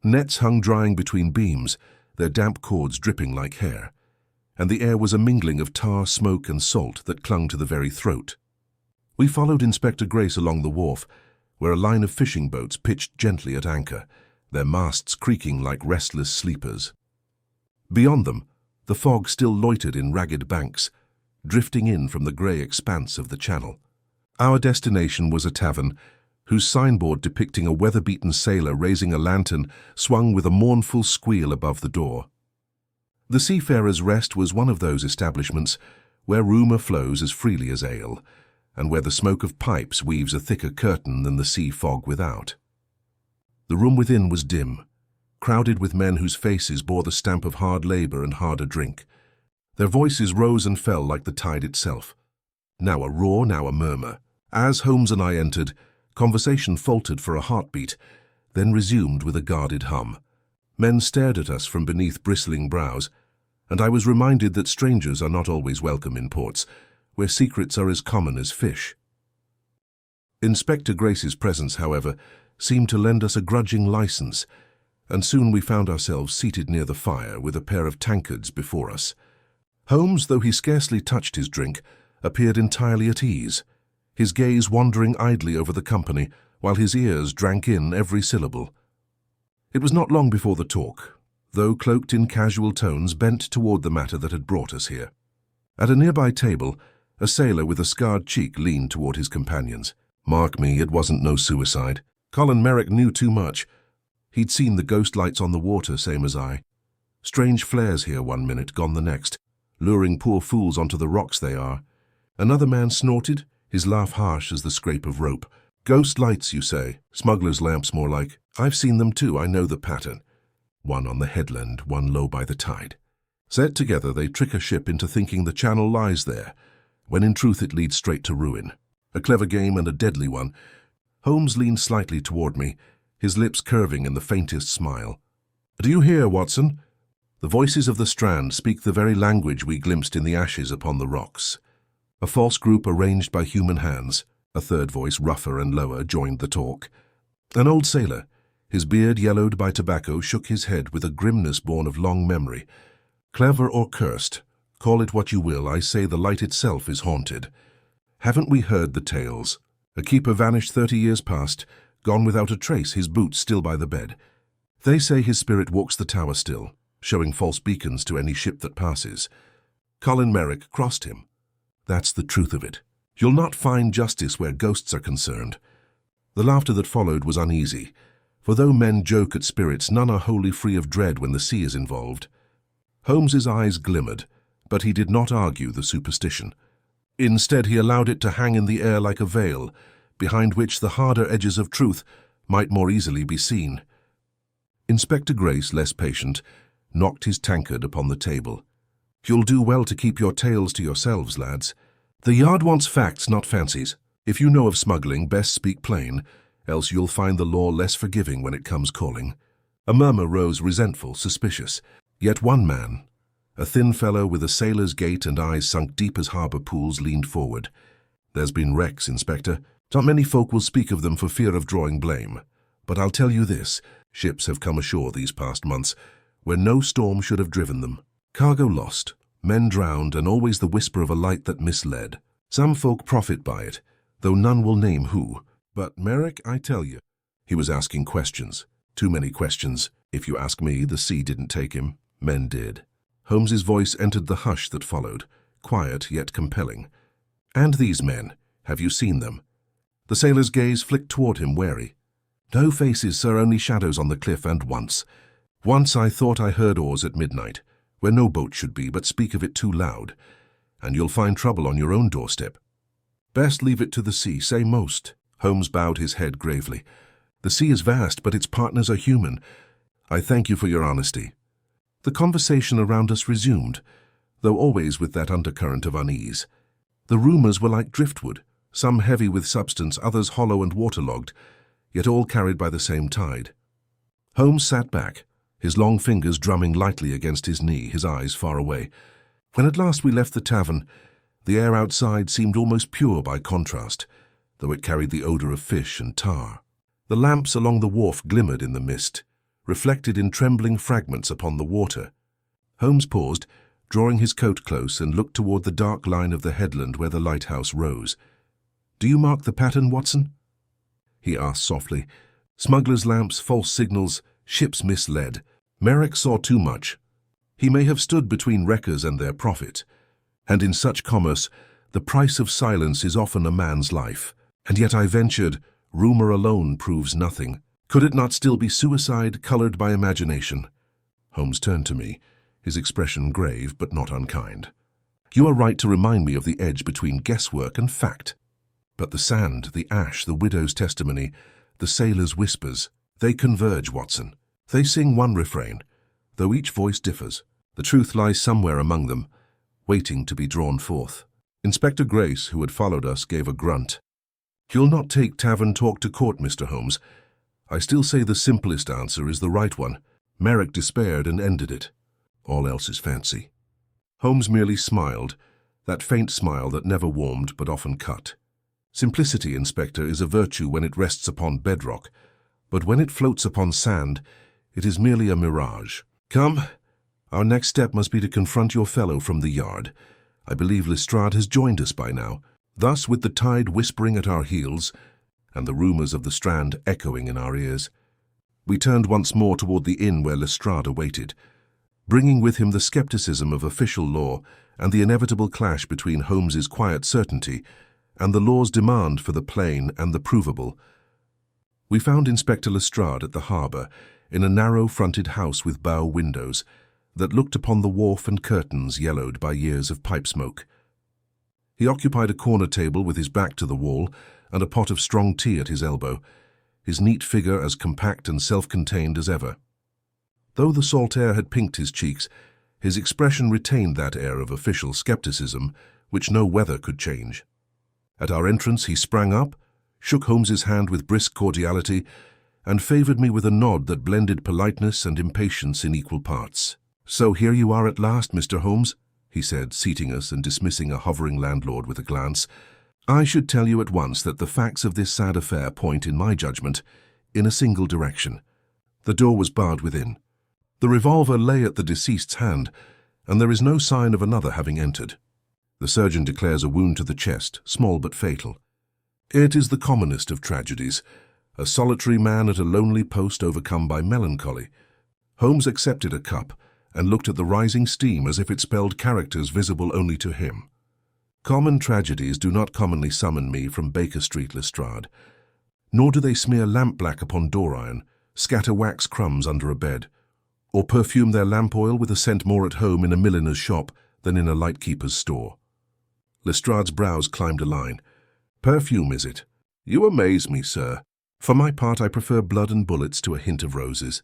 Nets hung drying between beams, their damp cords dripping like hair, and the air was a mingling of tar, smoke, and salt that clung to the very throat. We followed Inspector Grace along the wharf, where a line of fishing boats pitched gently at anchor, their masts creaking like restless sleepers. Beyond them, the fog still loitered in ragged banks, drifting in from the grey expanse of the channel. Our destination was a tavern, whose signboard depicting a weather-beaten sailor raising a lantern swung with a mournful squeal above the door. The Seafarer's Rest was one of those establishments where rumour flows as freely as ale, and where the smoke of pipes weaves a thicker curtain than the sea fog without. The room within was dim, crowded with men whose faces bore the stamp of hard labour and harder drink. Their voices rose and fell like the tide itself, now a roar, now a murmur. As Holmes and I entered, conversation faltered for a heartbeat, then resumed with a guarded hum. Men stared at us from beneath bristling brows, and I was reminded that strangers are not always welcome in ports, where secrets are as common as fish. Inspector Grace's presence, however, seemed to lend us a grudging license, and soon we found ourselves seated near the fire with a pair of tankards before us. Holmes, though he scarcely touched his drink, appeared entirely at ease, his gaze wandering idly over the company, while his ears drank in every syllable. It was not long before the talk, though cloaked in casual tones, bent toward the matter that had brought us here. At a nearby table, a sailor with a scarred cheek leaned toward his companions. Mark me, it wasn't no suicide. Colin Merrick knew too much. He'd seen the ghost lights on the water, same as I. Strange flares here one minute, gone the next. Luring poor fools onto the rocks they are. Another man snorted, his laugh harsh as the scrape of rope. Ghost lights, you say? Smugglers' lamps, more like. I've seen them too, I know the pattern. One on the headland, one low by the tide. Set together, they trick a ship into thinking the channel lies there, when in truth it leads straight to ruin. A clever game and a deadly one. Holmes leaned slightly toward me, his lips curving in the faintest smile. Do you hear, Watson? The voices of the Strand speak the very language we glimpsed in the ashes upon the rocks. A false group arranged by human hands, a third voice, rougher and lower, joined the talk. An old sailor, his beard yellowed by tobacco, shook his head with a grimness born of long memory. Clever or cursed, call it what you will, I say the light itself is haunted. Haven't we heard the tales? A keeper vanished 30 years past, gone without a trace, his boots still by the bed. They say his spirit walks the tower still, showing false beacons to any ship that passes. Colin Merrick crossed him. That's the truth of it. You'll not find justice where ghosts are concerned. The laughter that followed was uneasy, for though men joke at spirits, none are wholly free of dread when the sea is involved. Holmes's eyes glimmered, but he did not argue the superstition. Instead, he allowed it to hang in the air like a veil, behind which the harder edges of truth might more easily be seen. Inspector Grace, less patient, knocked his tankard upon the table. You'll do well to keep your tales to yourselves, lads. The yard wants facts, not fancies. If you know of smuggling, best speak plain, else you'll find the law less forgiving when it comes calling. A murmur rose, resentful, suspicious. Yet one man, a thin fellow with a sailor's gait and eyes sunk deep as harbour pools, leaned forward. There's been wrecks, Inspector. Not many folk will speak of them for fear of drawing blame. But I'll tell you this, ships have come ashore these past months, where no storm should have driven them. Cargo lost, men drowned, and always the whisper of a light that misled. Some folk profit by it, though none will name who. But Merrick, I tell you, he was asking questions. Too many questions. If you ask me, the sea didn't take him. Men did. Holmes's voice entered the hush that followed, quiet yet compelling. And these men, have you seen them? The sailor's gaze flicked toward him, wary. No faces, sir, only shadows on the cliff, and once. Once I thought I heard oars at midnight, where no boat should be, but speak of it too loud, and you'll find trouble on your own doorstep. Best leave it to the sea, say most. Holmes bowed his head gravely. The sea is vast, but its partners are human. I thank you for your honesty. The conversation around us resumed, though always with that undercurrent of unease. The rumours were like driftwood, some heavy with substance, others hollow and waterlogged, yet all carried by the same tide. Holmes sat back, his long fingers drumming lightly against his knee, his eyes far away. When at last we left the tavern, the air outside seemed almost pure by contrast, though it carried the odour of fish and tar. The lamps along the wharf glimmered in the mist, reflected in trembling fragments upon the water. Holmes paused, drawing his coat close, and looked toward the dark line of the headland where the lighthouse rose. Do you mark the pattern, Watson? He asked softly. Smugglers' lamps, false signals, ships misled. Merrick saw too much. He may have stood between wreckers and their profit, and in such commerce, the price of silence is often a man's life. And yet I ventured, rumour alone proves nothing. Could it not still be suicide coloured by imagination? Holmes turned to me, his expression grave but not unkind. You are right to remind me of the edge between guesswork and fact. But the sand, the ash, the widow's testimony, the sailor's whispers, they converge, Watson. They sing one refrain, though each voice differs. The truth lies somewhere among them, waiting to be drawn forth. Inspector Grace, who had followed us, gave a grunt. You'll not take tavern talk to court, Mr. Holmes. I still say the simplest answer is the right one. Merrick despaired and ended it. All else is fancy. Holmes merely smiled, that faint smile that never warmed but often cut. Simplicity, Inspector, is a virtue when it rests upon bedrock, but when it floats upon sand, it is merely a mirage. Come, our next step must be to confront your fellow from the yard. I believe Lestrade has joined us by now. Thus, with the tide whispering at our heels, and the rumours of the Strand echoing in our ears, we turned once more toward the inn where Lestrade awaited. bringing with him the skepticism of official law and the inevitable clash between Holmes's quiet certainty and the law's demand for the plain and the provable. We found Inspector Lestrade at the harbour, in a narrow-fronted house with bow windows that looked upon the wharf and curtains yellowed by years of pipe smoke. He occupied a corner table with his back to the wall and a pot of strong tea at his elbow, his neat figure as compact and self-contained as ever. Though the salt air had pinked his cheeks, his expression retained that air of official skepticism which no weather could change. At our entrance he sprang up, shook Holmes's hand with brisk cordiality, and favoured me with a nod that blended politeness and impatience in equal parts. "So here you are at last, Mr. Holmes," he said, seating us and dismissing a hovering landlord with a glance. "I should tell you at once that the facts of this sad affair point, in my judgment, in a single direction." The door was barred within. The revolver lay at the deceased's hand, and there is no sign of another having entered. The surgeon declares a wound to the chest, small but fatal. It is the commonest of tragedies, a solitary man at a lonely post overcome by melancholy. Holmes accepted a cup and looked at the rising steam as if it spelled characters visible only to him. Common tragedies do not commonly summon me from Baker Street, Lestrade, nor do they smear lamp-black upon door-iron, scatter wax crumbs under a bed, or perfume their lamp oil with a scent more at home in a milliner's shop than in a lightkeeper's store. Lestrade's brows climbed a line. "Perfume, is it? You amaze me, sir. For my part, I prefer blood and bullets to a hint of roses."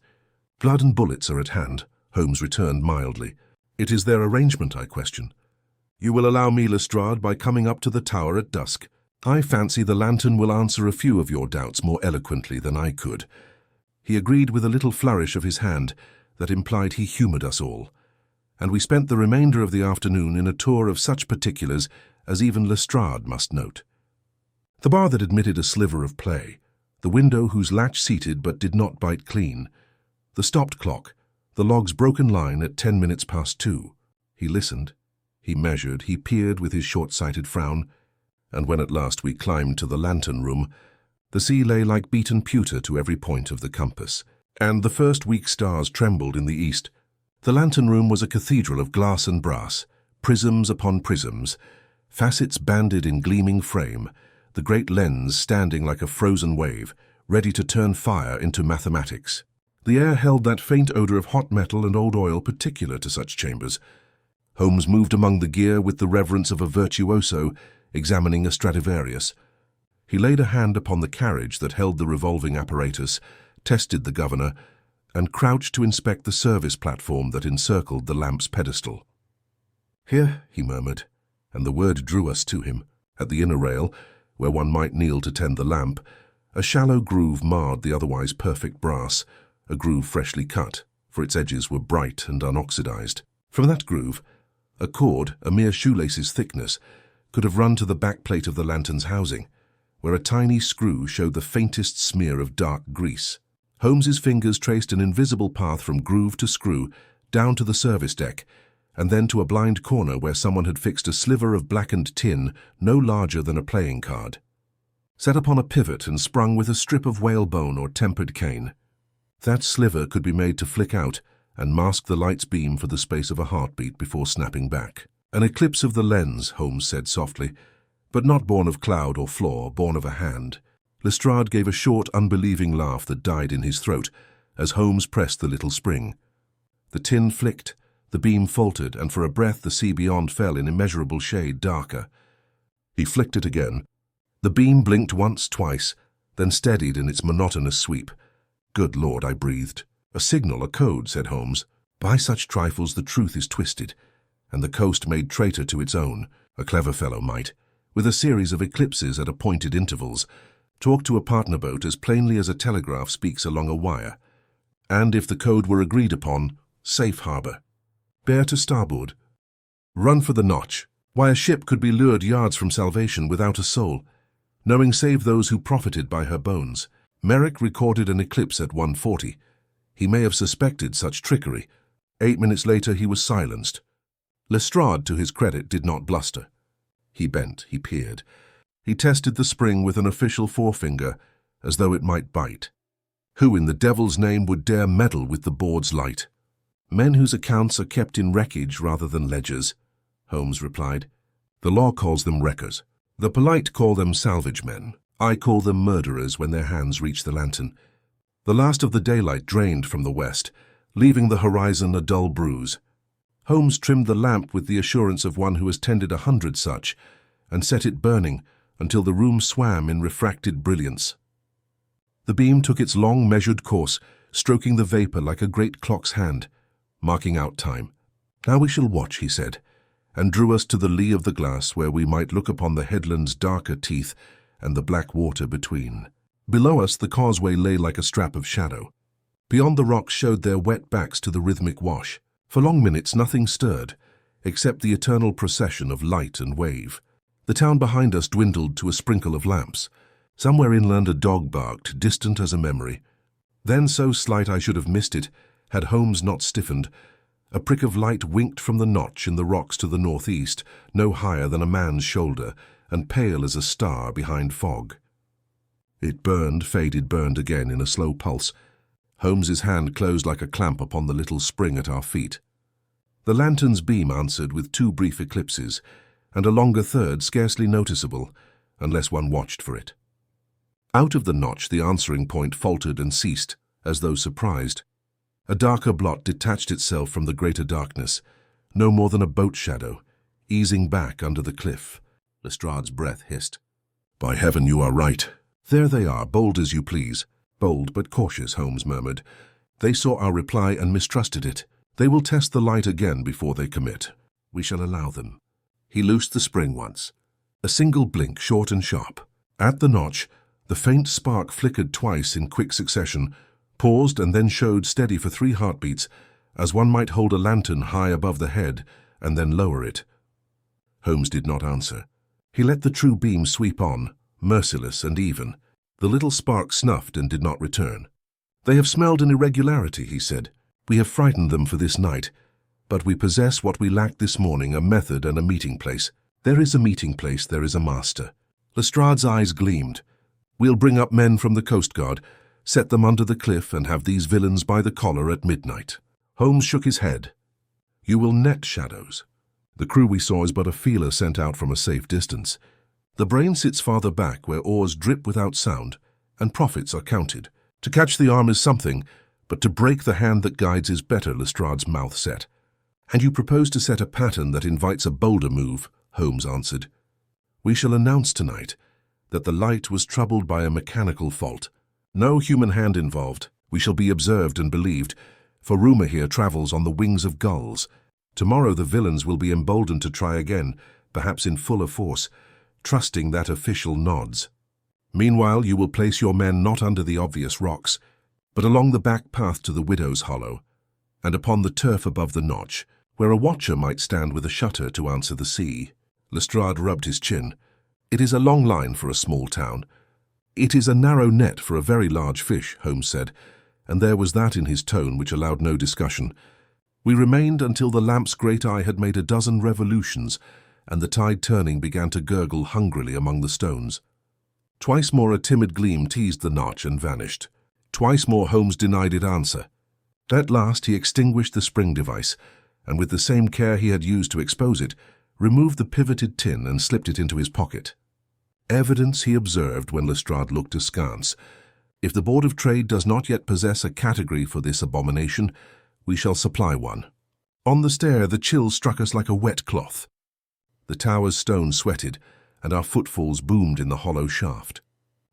"Blood and bullets are at hand," Holmes returned mildly. "It is their arrangement I question. You will allow me, Lestrade, by coming up to the tower at dusk. I fancy the lantern will answer a few of your doubts more eloquently than I could." He agreed with a little flourish of his hand that implied he humoured us all, and we spent the remainder of the afternoon in a tour of such particulars as even Lestrade must note. The bar that admitted a sliver of play, the window whose latch seated but did not bite clean, the stopped clock, the log's broken line at 10 minutes past 2. He listened, he measured, he peered with his short-sighted frown, and when at last we climbed to the lantern room, the sea lay like beaten pewter to every point of the compass, and the first weak stars trembled in the east. The lantern room was a cathedral of glass and brass, prisms upon prisms, facets banded in gleaming frame, the great lens standing like a frozen wave, ready to turn fire into mathematics. The air held that faint odour of hot metal and old oil particular to such chambers. Holmes moved among the gear with the reverence of a virtuoso examining a Stradivarius. He laid a hand upon the carriage that held the revolving apparatus, tested the governor, and crouched to inspect the service platform that encircled the lamp's pedestal. "Here," he murmured, and the word drew us to him. At the inner rail, where one might kneel to tend the lamp, a shallow groove marred the otherwise perfect brass, a groove freshly cut, for its edges were bright and unoxidized. From that groove, a cord, a mere shoelace's thickness, could have run to the backplate of the lantern's housing, where a tiny screw showed the faintest smear of dark grease. Holmes's fingers traced an invisible path from groove to screw, down to the service deck, and then to a blind corner where someone had fixed a sliver of blackened tin no larger than a playing card, set upon a pivot and sprung with a strip of whalebone or tempered cane. That sliver could be made to flick out and mask the light's beam for the space of a heartbeat before snapping back. "An eclipse of the lens," Holmes said softly, "but not born of cloud or flaw, born of a hand." Lestrade gave a short, unbelieving laugh that died in his throat as Holmes pressed the little spring. The tin flicked, the beam faltered, and for a breath the sea beyond fell in immeasurable shade darker. He flicked it again. The beam blinked once, twice, then steadied in its monotonous sweep. "Good Lord," I breathed. "A signal, a code," said Holmes. "By such trifles the truth is twisted, and the coast made traitor to its own. A clever fellow might, with a series of eclipses at appointed intervals, talk to a partner boat as plainly as a telegraph speaks along a wire. And if the code were agreed upon, safe harbour. Bear to starboard. Run for the notch. Why, a ship could be lured yards from salvation without a soul, knowing save those who profited by her bones. Merrick recorded an eclipse at 1:40. He may have suspected such trickery. 8 minutes later he was silenced. Lestrade, to his credit, did not bluster. He bent, he peered. He tested the spring with an official forefinger, as though it might bite. Who in the devil's name would dare meddle with the board's light? Men whose accounts are kept in wreckage rather than ledgers, Holmes replied. The law calls them wreckers. The polite call them salvage men. I call them murderers when their hands reach the lantern. The last of the daylight drained from the west, leaving the horizon a dull bruise. Holmes trimmed the lamp with the assurance of one who has tended 100 such, and set it burning until the room swam in refracted brilliance. The beam took its long measured course, stroking the vapour like a great clock's hand, marking out time. Now we shall watch, he said, and drew us to the lee of the glass where we might look upon the headland's darker teeth and the black water between. Below us the causeway lay like a strap of shadow. Beyond the rocks showed their wet backs to the rhythmic wash. For long minutes nothing stirred, except the eternal procession of light and wave. The town behind us dwindled to a sprinkle of lamps. Somewhere inland a dog barked, distant as a memory. Then, so slight I should have missed it, had Holmes not stiffened, a prick of light winked from the notch in the rocks to the northeast, no higher than a man's shoulder, and pale as a star behind fog. It burned, faded, burned again in a slow pulse. Holmes's hand closed like a clamp upon the little spring at our feet. The lantern's beam answered with 2 brief eclipses, and a longer third scarcely noticeable, unless one watched for it. Out of the notch the answering point faltered and ceased, as though surprised. A darker blot detached itself from the greater darkness, no more than a boat shadow, easing back under the cliff. Lestrade's breath hissed. By heaven, you are right. There they are, bold as you please. Bold but cautious, Holmes murmured. They saw our reply and mistrusted it. They will test the light again before they commit. We shall allow them. He loosed the spring once. A single blink, short and sharp. At the notch, the faint spark flickered twice in quick succession, paused and then showed steady for 3 heartbeats, as one might hold a lantern high above the head and then lower it. Holmes did not answer. He let the true beam sweep on, merciless and even. The little spark snuffed and did not return. They have smelled an irregularity, he said. We have frightened them for this night, but we possess what we lacked this morning, a method and a meeting place. There is a meeting place, there is a master. Lestrade's eyes gleamed. We'll bring up men from the Coast Guard, set them under the cliff and have these villains by the collar at midnight. Holmes shook his head. You will net shadows. The crew we saw is but a feeler sent out from a safe distance. The brain sits farther back where oars drip without sound, and profits are counted. To catch the arm is something, but to break the hand that guides is better, Lestrade's mouth set. And you propose to set a pattern that invites a bolder move, Holmes answered. We shall announce tonight that the light was troubled by a mechanical fault. No human hand involved. We shall be observed and believed, for rumour here travels on the wings of gulls. Tomorrow the villains will be emboldened to try again, perhaps in fuller force, trusting that official nods. Meanwhile, you will place your men not under the obvious rocks, but along the back path to the Widow's Hollow, and upon the turf above the notch, where a watcher might stand with a shutter to answer the sea. Lestrade rubbed his chin. It is a long line for a small town. It is a narrow net for a very large fish, Holmes said, and there was that in his tone which allowed no discussion. We remained until the lamp's great eye had made a dozen revolutions, and the tide turning began to gurgle hungrily among the stones. Twice more a timid gleam teased the notch and vanished. Twice more Holmes denied it answer. At last he extinguished the spring device, and with the same care he had used to expose it, removed the pivoted tin and slipped it into his pocket. Evidence, he observed when Lestrade looked askance. If the Board of Trade does not yet possess a category for this abomination, we shall supply one. On the stair the chill struck us like a wet cloth. The tower's stone sweated, and our footfalls boomed in the hollow shaft.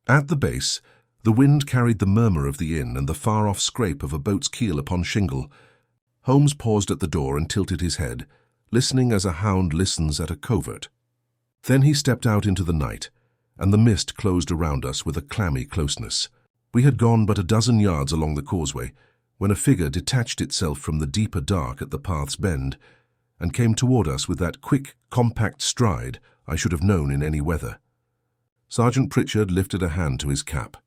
At the base, the wind carried the murmur of the inn and the far-off scrape of a boat's keel upon shingle. Holmes paused at the door and tilted his head, listening as a hound listens at a covert. Then he stepped out into the night, and the mist closed around us with a clammy closeness. We had gone but a dozen yards along the causeway, when a figure detached itself from the deeper dark at the path's bend, and came toward us with that quick, compact stride I should have known in any weather. Sergeant Pritchard lifted a hand to his cap.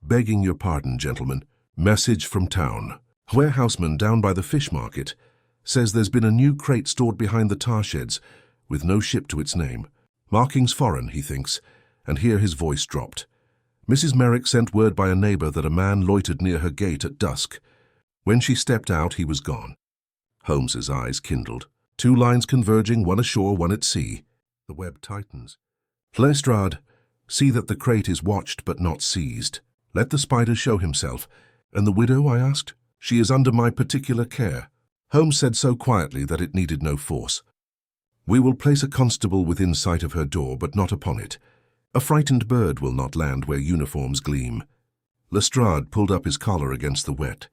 Begging your pardon, gentlemen. Message from town. Warehouseman down by the fish market says there's been a new crate stored behind the tar sheds, with no ship to its name. Markings foreign, he thinks, and here his voice dropped. Mrs. Merrick sent word by a neighbour that a man loitered near her gate at dusk. When she stepped out, he was gone. Holmes's eyes kindled. 2 lines converging, one ashore, one at sea. The web tightens. Lestrade, see that the crate is watched but not seized. Let the spider show himself. And the widow, I asked? She is under my particular care. Holmes said so quietly that it needed no force. We will place a constable within sight of her door, but not upon it. A frightened bird will not land where uniforms gleam. Lestrade pulled up his collar against the wet.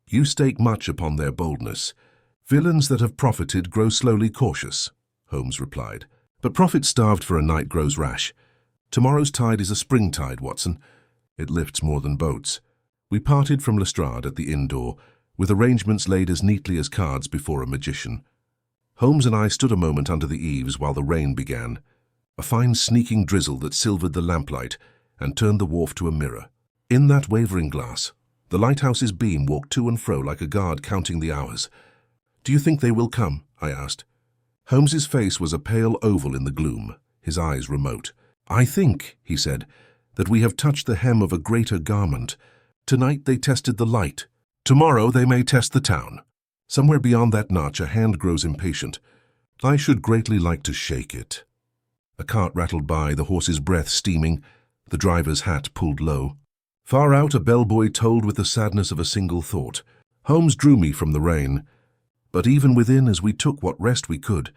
You stake much upon their boldness. Villains that have profited grow slowly cautious, Holmes replied. But profit starved for a night grows rash. Tomorrow's tide is a spring tide, Watson. It lifts more than boats. We parted from Lestrade at the inn door, with arrangements laid as neatly as cards before a magician. Holmes and I stood a moment under the eaves while the rain began, a fine sneaking drizzle that silvered the lamplight and turned the wharf to a mirror. In that wavering glass, the lighthouse's beam walked to and fro like a guard counting the hours. Do you think they will come? I asked. Holmes's face was a pale oval in the gloom, his eyes remote. I think, he said, that we have touched the hem of a greater garment. Tonight they tested the light. Tomorrow they may test the town. Somewhere beyond that notch a hand grows impatient. I should greatly like to shake it. A cart rattled by, the horse's breath steaming, the driver's hat pulled low. Far out a bellboy tolled with the sadness of a single thought. Holmes drew me from the rain. But even within, as we took what rest we could,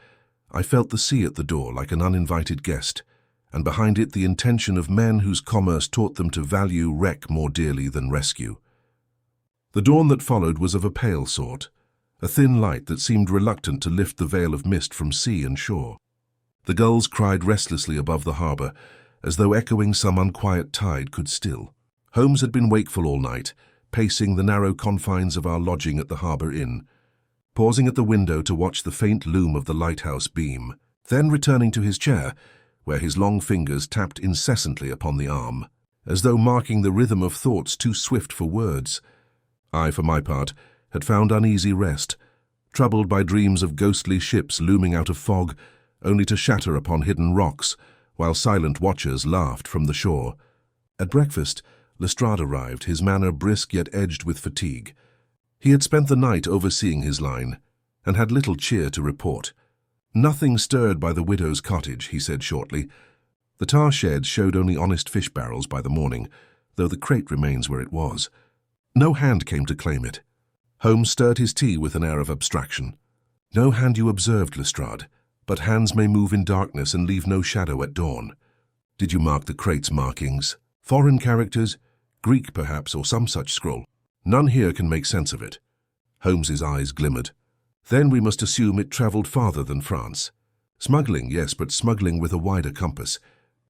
I felt the sea at the door like an uninvited guest, and behind it the intention of men whose commerce taught them to value wreck more dearly than rescue. The dawn that followed was of a pale sort, a thin light that seemed reluctant to lift the veil of mist from sea and shore. The gulls cried restlessly above the harbour, as though echoing some unquiet tide could still. Holmes had been wakeful all night, pacing the narrow confines of our lodging at the harbour inn, pausing at the window to watch the faint loom of the lighthouse beam, then returning to his chair, where his long fingers tapped incessantly upon the arm, as though marking the rhythm of thoughts too swift for words. I, for my part, had found uneasy rest, troubled by dreams of ghostly ships looming out of fog, only to shatter upon hidden rocks, while silent watchers laughed from the shore. At breakfast, Lestrade arrived, his manner brisk yet edged with fatigue. He had spent the night overseeing his line, and had little cheer to report. Nothing stirred by the widow's cottage, he said shortly. The tar sheds showed only honest fish barrels by the morning, though the crate remains where it was. No hand came to claim it. Holmes stirred his tea with an air of abstraction. No hand you observed, Lestrade, but hands may move in darkness and leave no shadow at dawn. Did you mark the crate's markings? Foreign characters? Greek, perhaps, or some such scroll? None here can make sense of it. Holmes's eyes glimmered. Then we must assume it travelled farther than France. Smuggling, yes, but smuggling with a wider compass.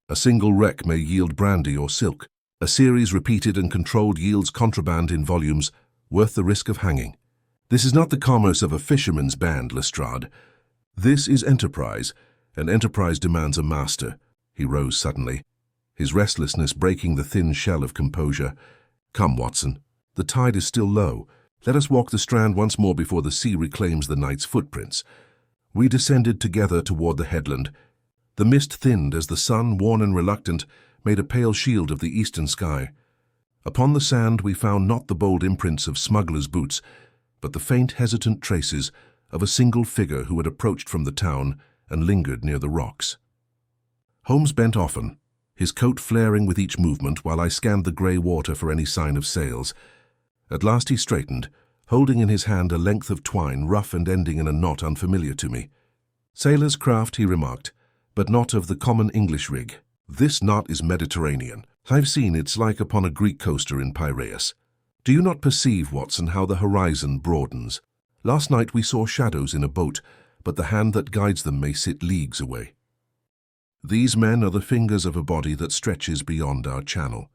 A single wreck may yield brandy or silk. A series repeated and controlled yields contraband in volumes, worth the risk of hanging. This is not the commerce of a fisherman's band, Lestrade. This is enterprise, and enterprise demands a master. He rose suddenly, his restlessness breaking the thin shell of composure. Come, Watson. The tide is still low. Let us walk the strand once more before the sea reclaims the night's footprints. We descended together toward the headland. The mist thinned as the sun, worn and reluctant, made a pale shield of the eastern sky. Upon the sand we found not the bold imprints of smugglers' boots, but the faint, hesitant traces of a single figure who had approached from the town and lingered near the rocks. Holmes bent often, his coat flaring with each movement while I scanned the grey water for any sign of sails. At last he straightened, holding in his hand a length of twine rough and ending in a knot unfamiliar to me. Sailor's craft, he remarked, but not of the common English rig. This knot is Mediterranean. I've seen its like upon a Greek coaster in Piraeus. Do you not perceive, Watson, how the horizon broadens? Last night we saw shadows in a boat, but the hand that guides them may sit leagues away. These men are the fingers of a body that stretches beyond our channel.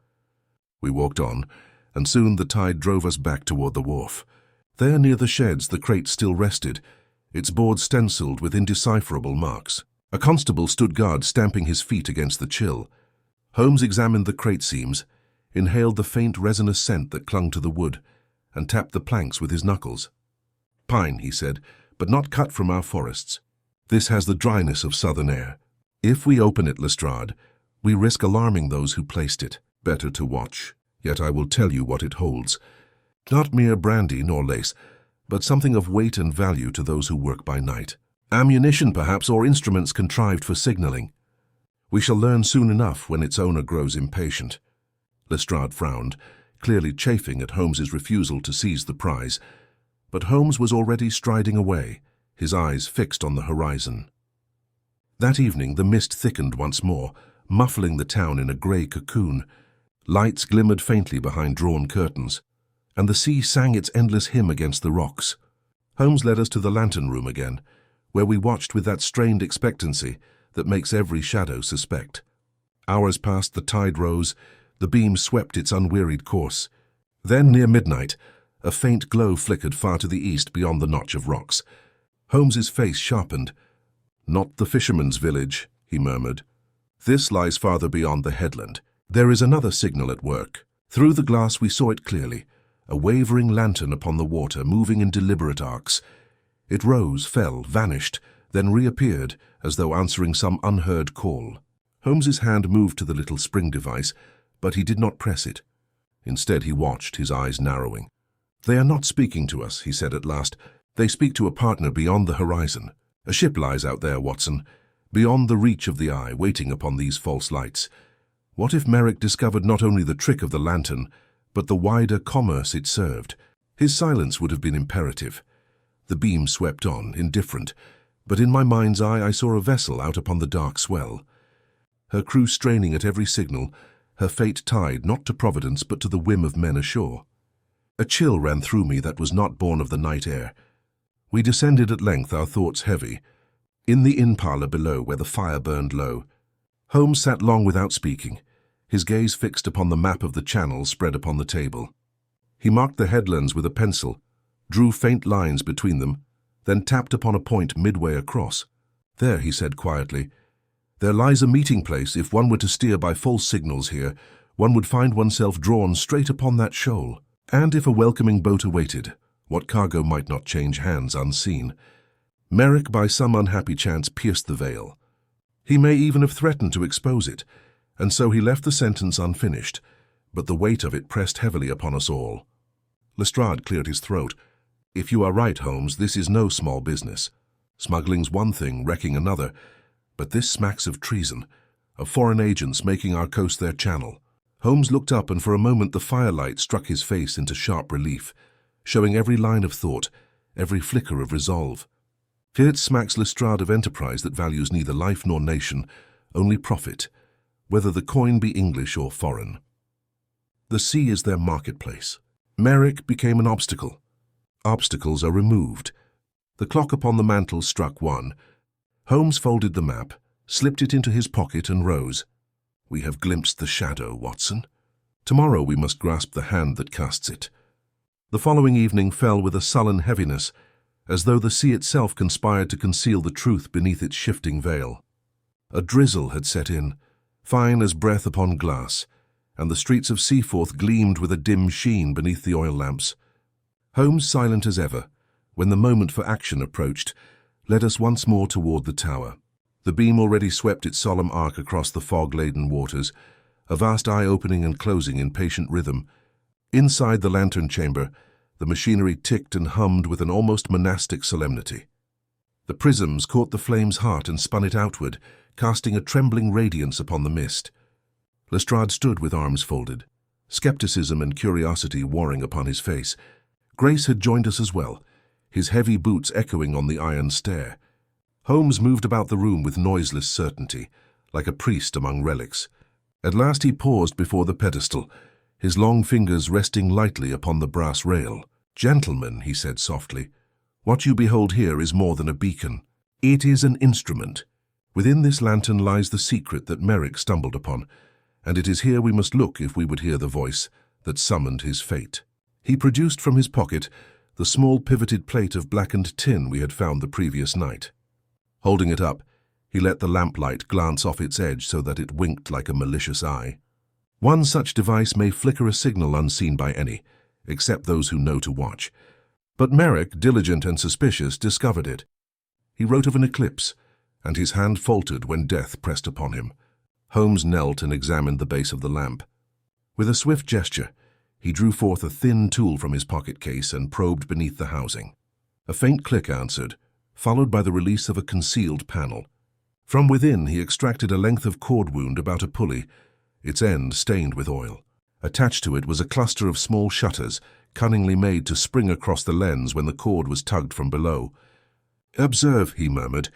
We walked on, and soon the tide drove us back toward the wharf. There near the sheds the crate still rested, its board stenciled with indecipherable marks. A constable stood guard, stamping his feet against the chill. Holmes examined the crate seams, inhaled the faint resinous scent that clung to the wood, and tapped the planks with his knuckles. Pine, he said, but not cut from our forests. This has the dryness of southern air. If we open it, Lestrade, we risk alarming those who placed it. Better to watch. Yet I will tell you what it holds. Not mere brandy nor lace, but something of weight and value to those who work by night. Ammunition, perhaps, or instruments contrived for signaling. We shall learn soon enough when its owner grows impatient. Lestrade frowned, clearly chafing at Holmes's refusal to seize the prize, but Holmes was already striding away, his eyes fixed on the horizon. That evening the mist thickened once more, muffling the town in a grey cocoon. Lights glimmered faintly behind drawn curtains, and the sea sang its endless hymn against the rocks. Holmes led us to the lantern room again, where we watched with that strained expectancy that makes every shadow suspect. Hours passed, the tide rose, the beam swept its unwearied course. Then, near midnight, a faint glow flickered far to the east beyond the notch of rocks. Holmes's face sharpened. "Not the fisherman's village," he murmured. "This lies farther beyond the headland. There is another signal at work." Through the glass we saw it clearly, a wavering lantern upon the water, moving in deliberate arcs. It rose, fell, vanished, then reappeared, as though answering some unheard call. Holmes's hand moved to the little spring device, but he did not press it. Instead he watched, his eyes narrowing. "They are not speaking to us," he said at last. "They speak to a partner beyond the horizon. A ship lies out there, Watson, beyond the reach of the eye, waiting upon these false lights. What if Merrick discovered not only the trick of the lantern, but the wider commerce it served? His silence would have been imperative. The beam swept on, indifferent, but in my mind's eye I saw a vessel out upon the dark swell, her crew straining at every signal, her fate tied not to providence but to the whim of men ashore. A chill ran through me that was not born of the night air. We descended at length, our thoughts heavy, in the inn parlour below where the fire burned low. Holmes sat long without speaking, his gaze fixed upon the map of the channel spread upon the table. He marked the headlands with a pencil, drew faint lines between them, then tapped upon a point midway across. "There," he said quietly, "there lies a meeting place. If one were to steer by false signals here, one would find oneself drawn straight upon that shoal. And if a welcoming boat awaited, what cargo might not change hands unseen? Merrick, by some unhappy chance, pierced the veil. He may even have threatened to expose it, and so he left the sentence unfinished, but the weight of it pressed heavily upon us all." Lestrade cleared his throat. "If you are right, Holmes, this is no small business. Smuggling's one thing, wrecking another, but this smacks of treason, of foreign agents making our coast their channel." Holmes looked up, and for a moment the firelight struck his face into sharp relief, showing every line of thought, every flicker of resolve. "It smacks Lestrade of enterprise that values neither life nor nation, only profit, whether the coin be English or foreign. The sea is their marketplace. Merrick became an obstacle. Obstacles are removed." The clock upon the mantel struck 1. Holmes folded the map, slipped it into his pocket, and rose. "We have glimpsed the shadow, Watson. Tomorrow we must grasp the hand that casts it." The following evening fell with a sullen heaviness, as though the sea itself conspired to conceal the truth beneath its shifting veil. A drizzle had set in, fine as breath upon glass, and the streets of Seaforth gleamed with a dim sheen beneath the oil lamps. Holmes, silent as ever, when the moment for action approached, led us once more toward the tower. The beam already swept its solemn arc across the fog-laden waters, a vast eye opening and closing in patient rhythm. Inside the lantern chamber, the machinery ticked and hummed with an almost monastic solemnity. The prisms caught the flame's heart and spun it outward, casting a trembling radiance upon the mist. Lestrade stood with arms folded, skepticism and curiosity warring upon his face. Grace had joined us as well, his heavy boots echoing on the iron stair. Holmes moved about the room with noiseless certainty, like a priest among relics. At last he paused before the pedestal, his long fingers resting lightly upon the brass rail. "Gentlemen," he said softly, "what you behold here is more than a beacon. It is an instrument. Within this lantern lies the secret that Merrick stumbled upon, and it is here we must look if we would hear the voice that summoned his fate." He produced from his pocket the small pivoted plate of blackened tin we had found the previous night. Holding it up, he let the lamplight glance off its edge so that it winked like a malicious eye. One such device may flicker a signal unseen by any, except those who know to watch. But Merrick, diligent and suspicious, discovered it. He wrote of an eclipse, and his hand faltered when death pressed upon him. Holmes knelt and examined the base of the lamp. With a swift gesture, he drew forth a thin tool from his pocket case and probed beneath the housing. A faint click answered, followed by the release of a concealed panel. From within, he extracted a length of cord wound about a pulley, its end stained with oil. Attached to it was a cluster of small shutters, cunningly made to spring across the lens when the cord was tugged from below. "Observe," he murmured,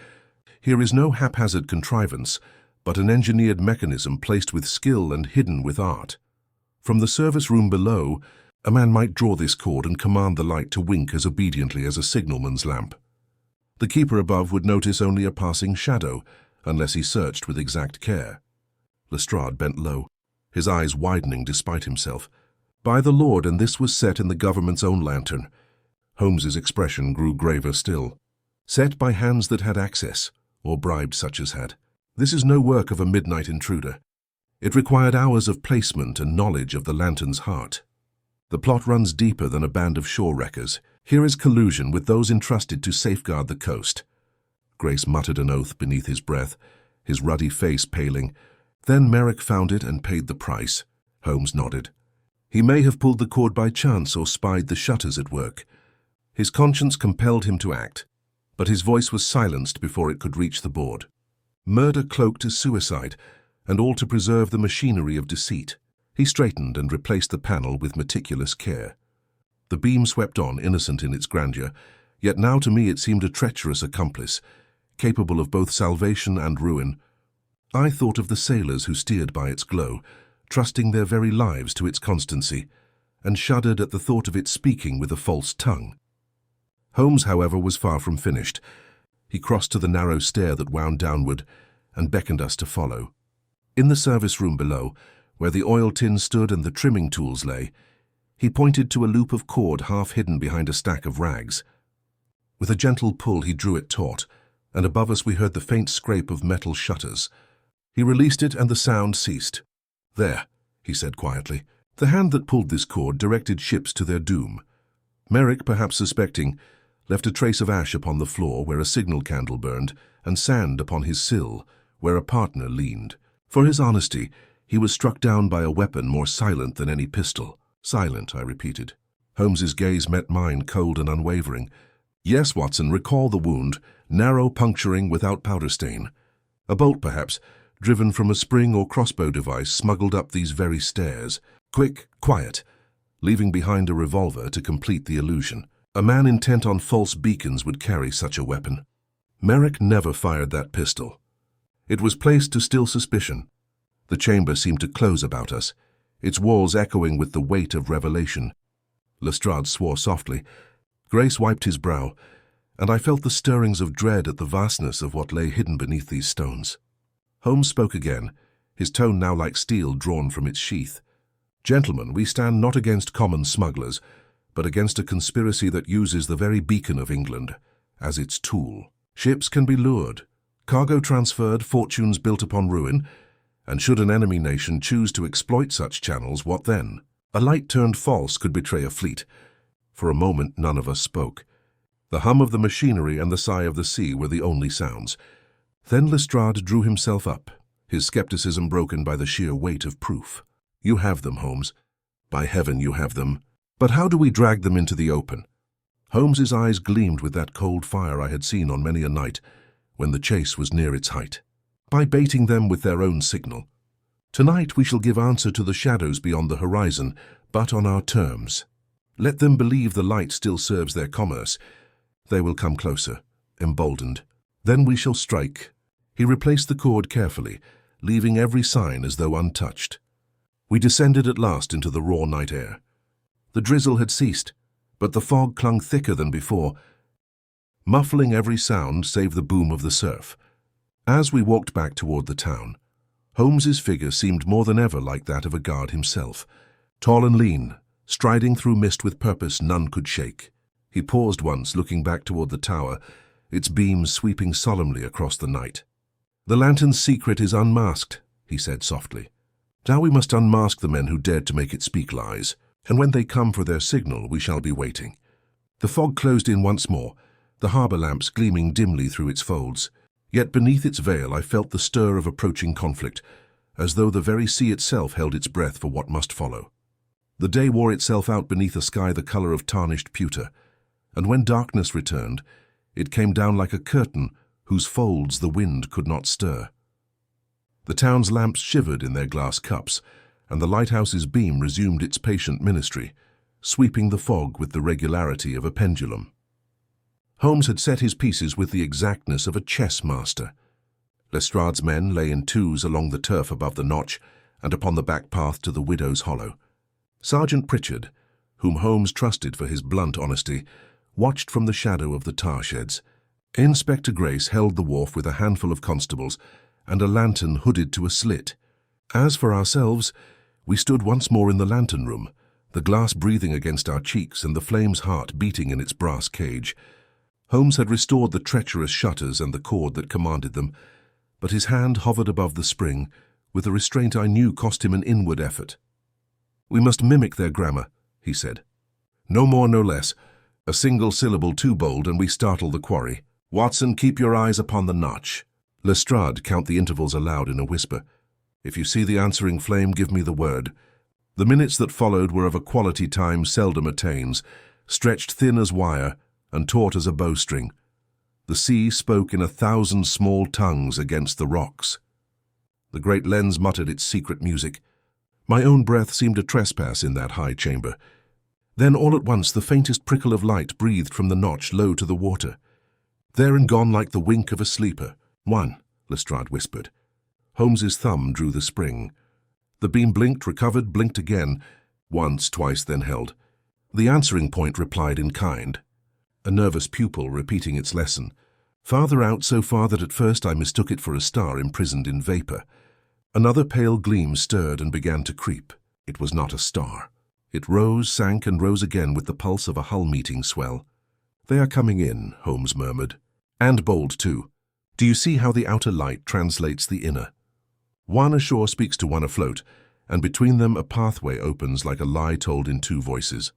"here is no haphazard contrivance, but an engineered mechanism placed with skill and hidden with art. From the service room below, a man might draw this cord and command the light to wink as obediently as a signalman's lamp. The keeper above would notice only a passing shadow, unless he searched with exact care." Lestrade bent low, his eyes widening despite himself. "By the Lord, and this was set in the government's own lantern." Holmes's expression grew graver still. "Set by hands that had access, or bribed such as had. This is no work of a midnight intruder. It required hours of placement and knowledge of the lantern's heart. The plot runs deeper than a band of shore wreckers. Here is collusion with those entrusted to safeguard the coast." Grace muttered an oath beneath his breath, his ruddy face paling. "Then Merrick found it and paid the price." Holmes nodded. "He may have pulled the cord by chance or spied the shutters at work. His conscience compelled him to act, but his voice was silenced before it could reach the board. Murder cloaked as suicide, and all to preserve the machinery of deceit." He straightened and replaced the panel with meticulous care. The beam swept on, innocent in its grandeur, yet now to me it seemed a treacherous accomplice, capable of both salvation and ruin. I thought of the sailors who steered by its glow, trusting their very lives to its constancy, and shuddered at the thought of it speaking with a false tongue. Holmes, however, was far from finished. He crossed to the narrow stair that wound downward and beckoned us to follow. In the service room below, where the oil tin stood and the trimming tools lay, he pointed to a loop of cord half hidden behind a stack of rags. With a gentle pull he drew it taut, and above us we heard the faint scrape of metal shutters. He released it and the sound ceased. "There," he said quietly. "The hand that pulled this cord directed ships to their doom. Merrick, perhaps suspecting, left a trace of ash upon the floor where a signal candle burned, and sand upon his sill, where a partner leaned. For his honesty, he was struck down by a weapon more silent than any pistol." "Silent," I repeated. Holmes's gaze met mine, cold and unwavering. "Yes, Watson, recall the wound, narrow puncturing without powder stain. A bolt, perhaps, driven from a spring or crossbow device smuggled up these very stairs. Quick, quiet, leaving behind a revolver to complete the illusion. A man intent on false beacons would carry such a weapon. Merrick never fired that pistol. It was placed to still suspicion. The chamber seemed to close about us, its walls echoing with the weight of revelation." Lestrade swore softly. Grace wiped his brow, and I felt the stirrings of dread at the vastness of what lay hidden beneath these stones. Holmes spoke again, his tone now like steel drawn from its sheath. "Gentlemen, we stand not against common smugglers, but against a conspiracy that uses the very beacon of England as its tool. Ships can be lured, cargo transferred, fortunes built upon ruin, and should an enemy nation choose to exploit such channels, what then? A light turned false could betray a fleet." For a moment none of us spoke. The hum of the machinery and the sigh of the sea were the only sounds. Then Lestrade drew himself up, his skepticism broken by the sheer weight of proof. "You have them, Holmes. By heaven, you have them. But how do we drag them into the open?" Holmes's eyes gleamed with that cold fire I had seen on many a night when the chase was near its height. "By baiting them with their own signal. Tonight we shall give answer to the shadows beyond the horizon, but on our terms. Let them believe the light still serves their commerce. They will come closer, emboldened. Then we shall strike." He replaced the cord carefully, leaving every sign as though untouched. We descended at last into the raw night air. The drizzle had ceased, but the fog clung thicker than before, muffling every sound save the boom of the surf. As we walked back toward the town, Holmes's figure seemed more than ever like that of a guard himself, tall and lean, striding through mist with purpose none could shake. He paused once, looking back toward the tower, its beams sweeping solemnly across the night. "The lantern's secret is unmasked," he said softly. "Now we must unmask the men who dared to make it speak lies, and when they come for their signal we shall be waiting." The fog closed in once more, the harbour lamps gleaming dimly through its folds. Yet beneath its veil I felt the stir of approaching conflict, as though the very sea itself held its breath for what must follow. The day wore itself out beneath a sky the colour of tarnished pewter. and when darkness returned, it came down like a curtain whose folds the wind could not stir. The town's lamps shivered in their glass cups, and the lighthouse's beam resumed its patient ministry, sweeping the fog with the regularity of a pendulum. Holmes had set his pieces with the exactness of a chess master. Lestrade's men lay in twos along the turf above the notch and upon the back path to the Widow's Hollow. Sergeant Pritchard, whom Holmes trusted for his blunt honesty, watched from the shadow of the tar sheds. Inspector Grace held the wharf with a handful of constables and a lantern hooded to a slit. As for ourselves, we stood once more in the lantern room, the glass breathing against our cheeks and the flame's heart beating in its brass cage. Holmes had restored the treacherous shutters and the cord that commanded them, but his hand hovered above the spring with a restraint I knew cost him an inward effort. "We must mimic their grammar," he said. "No more, no less. A single syllable too bold and we startle the quarry. Watson, keep your eyes upon the notch." Lestrade count the intervals aloud in a whisper. "If you see the answering flame, give me the word." The minutes that followed were of a quality time seldom attains, stretched thin as wire and taut as a bowstring. The sea spoke in 1,000 small tongues against the rocks. The great lens muttered its secret music. My own breath seemed a trespass in that high chamber. Then all at once the faintest prickle of light breathed from the notch low to the water. There and gone like the wink of a sleeper. "One," Lestrade whispered. Holmes's thumb drew the spring. The beam blinked, recovered, blinked again, once, twice, then held. The answering point replied in kind. A nervous pupil repeating its lesson. Farther out, so far that at first I mistook it for a star imprisoned in vapor. Another pale gleam stirred and began to creep. It was not a star. It rose, sank, and rose again with the pulse of a hull-meeting swell. "They are coming in," Holmes murmured. "And bold, too. Do you see how the outer light translates the inner? One ashore speaks to one afloat, and between them a pathway opens like a lie told in two voices."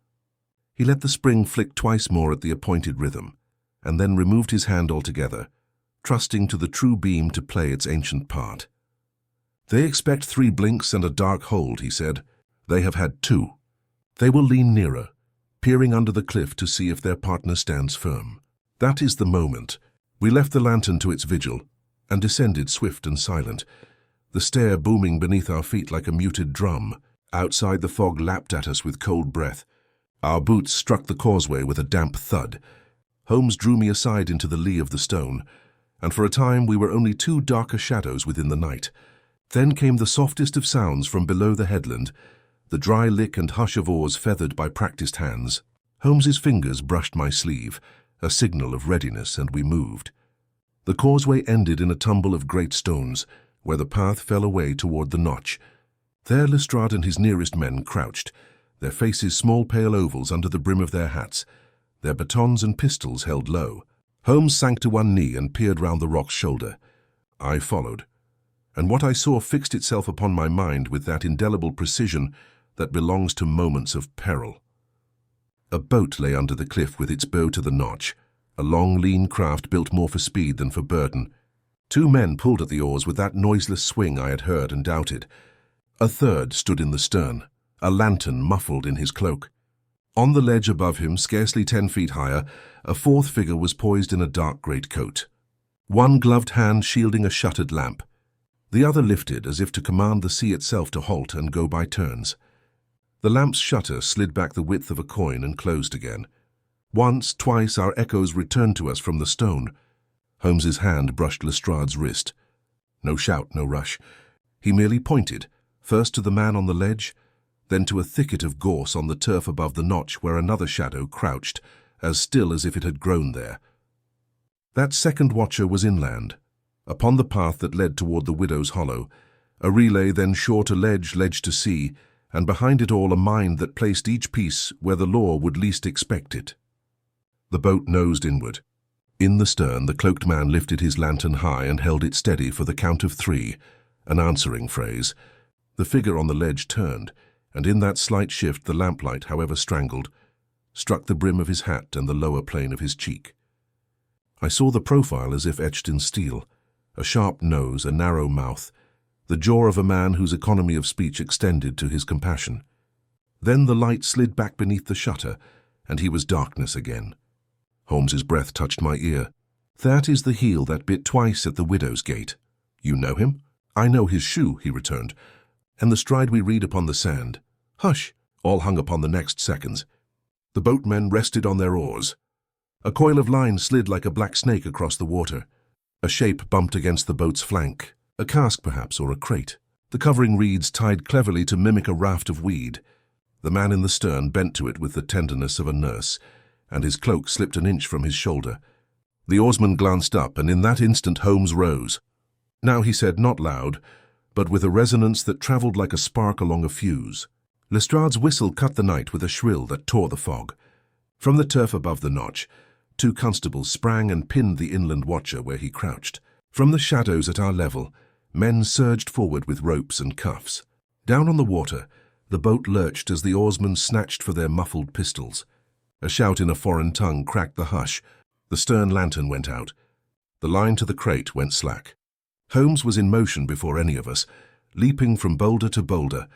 He let the spring flick twice more at the appointed rhythm, and then removed his hand altogether, trusting to the true beam to play its ancient part. "They expect 3 blinks and a dark hold," he said. "They have had 2. They will lean nearer, peering under the cliff to see if their partner stands firm. That is the moment." We left the lantern to its vigil, and descended swift and silent, the stair booming beneath our feet like a muted drum. Outside the fog lapped at us with cold breath. Our boots struck the causeway with a damp thud. Holmes drew me aside into the lee of the stone, and for a time we were only 2 darker shadows within the night. Then came the softest of sounds from below the headland, the dry lick and hush of oars feathered by practiced hands. Holmes's fingers brushed my sleeve, a signal of readiness, and we moved. The causeway ended in a tumble of great stones, where the path fell away toward the notch. There Lestrade and his nearest men crouched, their faces small pale ovals under the brim of their hats, their batons and pistols held low. Holmes sank to one knee and peered round the rock's shoulder. I followed, and what I saw fixed itself upon my mind with that indelible precision that belongs to moments of peril. A boat lay under the cliff with its bow to the notch, a long, lean craft built more for speed than for burden. 2 men pulled at the oars with that noiseless swing I had heard and doubted. A third stood in the stern, a lantern muffled in his cloak. On the ledge above him, scarcely 10 feet higher, a 4th figure was poised in a dark greatcoat, one gloved hand shielding a shuttered lamp, the other lifted as if to command the sea itself to halt and go by turns. The lamp's shutter slid back the width of a coin and closed again. Once, twice, our echoes returned to us from the stone. Holmes's hand brushed Lestrade's wrist. No shout, no rush. He merely pointed, first to the man on the ledge, then to a thicket of gorse on the turf above the notch where another shadow crouched, as still as if it had grown there. That second watcher was inland, upon the path that led toward the Widow's Hollow, a relay then shore to ledge, ledge to sea, and behind it all a mind that placed each piece where the law would least expect it. The boat nosed inward. In the stern, the cloaked man lifted his lantern high and held it steady for the count of 3, an answering phrase. The figure on the ledge turned, and in that slight shift the lamplight, however strangled, struck the brim of his hat and the lower plane of his cheek. I saw the profile as if etched in steel, a sharp nose, a narrow mouth, the jaw of a man whose economy of speech extended to his compassion. Then the light slid back beneath the shutter, and he was darkness again. Holmes's breath touched my ear. "That is the heel that bit twice at the widow's gate." "You know him?" "I know his shoe," he returned, "and the stride we read upon the sand." "Hush!" All hung upon the next seconds. The boatmen rested on their oars. A coil of line slid like a black snake across the water. A shape bumped against the boat's flank. A cask, perhaps, or a crate. The covering reeds tied cleverly to mimic a raft of weed. The man in the stern bent to it with the tenderness of a nurse, and his cloak slipped an inch from his shoulder. The oarsman glanced up, and in that instant Holmes rose. Now he said, not loud, but with a resonance that travelled like a spark along a fuse. Lestrade's whistle cut the night with a shrill that tore the fog. From the turf above the notch, 2 constables sprang and pinned the inland watcher where he crouched. From the shadows at our level, men surged forward with ropes and cuffs. Down on the water, the boat lurched as the oarsmen snatched for their muffled pistols. A shout in a foreign tongue cracked the hush. The stern lantern went out. The line to the crate went slack. Holmes was in motion before any of us, leaping from boulder to boulder,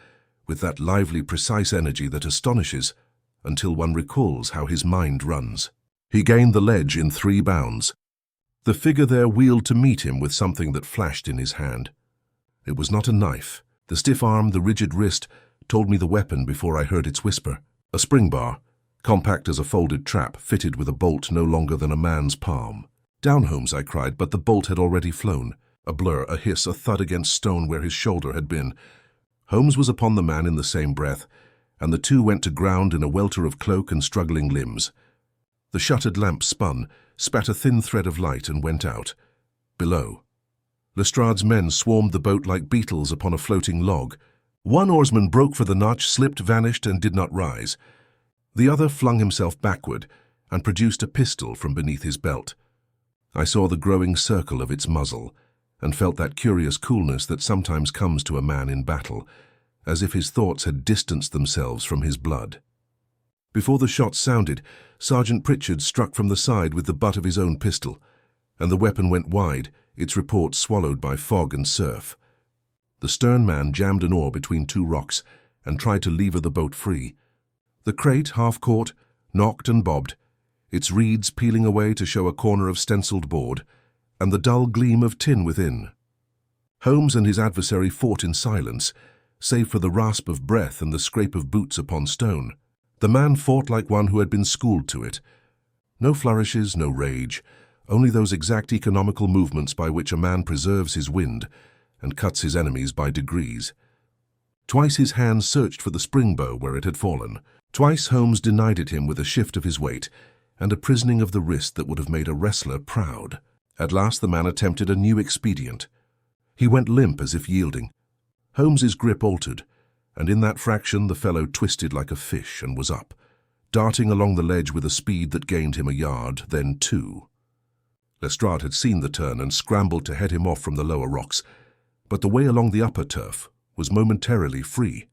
with that lively, precise energy that astonishes until one recalls how his mind runs. He gained the ledge in 3 bounds. The figure there wheeled to meet him with something that flashed in his hand. It was not a knife. The stiff arm, the rigid wrist, told me the weapon before I heard its whisper. A spring bar, compact as a folded trap, fitted with a bolt no longer than a man's palm. "Down, Holmes," I cried, but the bolt had already flown. A blur, a hiss, a thud against stone where his shoulder had been. Holmes was upon the man in the same breath, and the 2 went to ground in a welter of cloak and struggling limbs. The shuttered lamp spun, spat a thin thread of light, and went out. Below, Lestrade's men swarmed the boat like beetles upon a floating log. One oarsman broke for the notch, slipped, vanished, and did not rise. The other flung himself backward and produced a pistol from beneath his belt. I saw the growing circle of its muzzle, and felt that curious coolness that sometimes comes to a man in battle, as if his thoughts had distanced themselves from his blood. Before the shots sounded, Sergeant Pritchard struck from the side with the butt of his own pistol, and the weapon went wide, its report swallowed by fog and surf. The stern man jammed an oar between 2 rocks and tried to lever the boat free. The crate, half caught, knocked and bobbed, its reeds peeling away to show a corner of stenciled board, and the dull gleam of tin within. Holmes and his adversary fought in silence, save for the rasp of breath and the scrape of boots upon stone. The man fought like one who had been schooled to it. No flourishes, no rage, only those exact economical movements by which a man preserves his wind and cuts his enemies by degrees. Twice his hands searched for the spring bow where it had fallen. Twice Holmes denied it him with a shift of his weight and a prisoning of the wrist that would have made a wrestler proud. At last the man attempted a new expedient. He went limp as if yielding. Holmes's grip altered, and in that fraction the fellow twisted like a fish and was up, darting along the ledge with a speed that gained him a yard, then 2. Lestrade had seen the turn and scrambled to head him off from the lower rocks, but the way along the upper turf was momentarily free.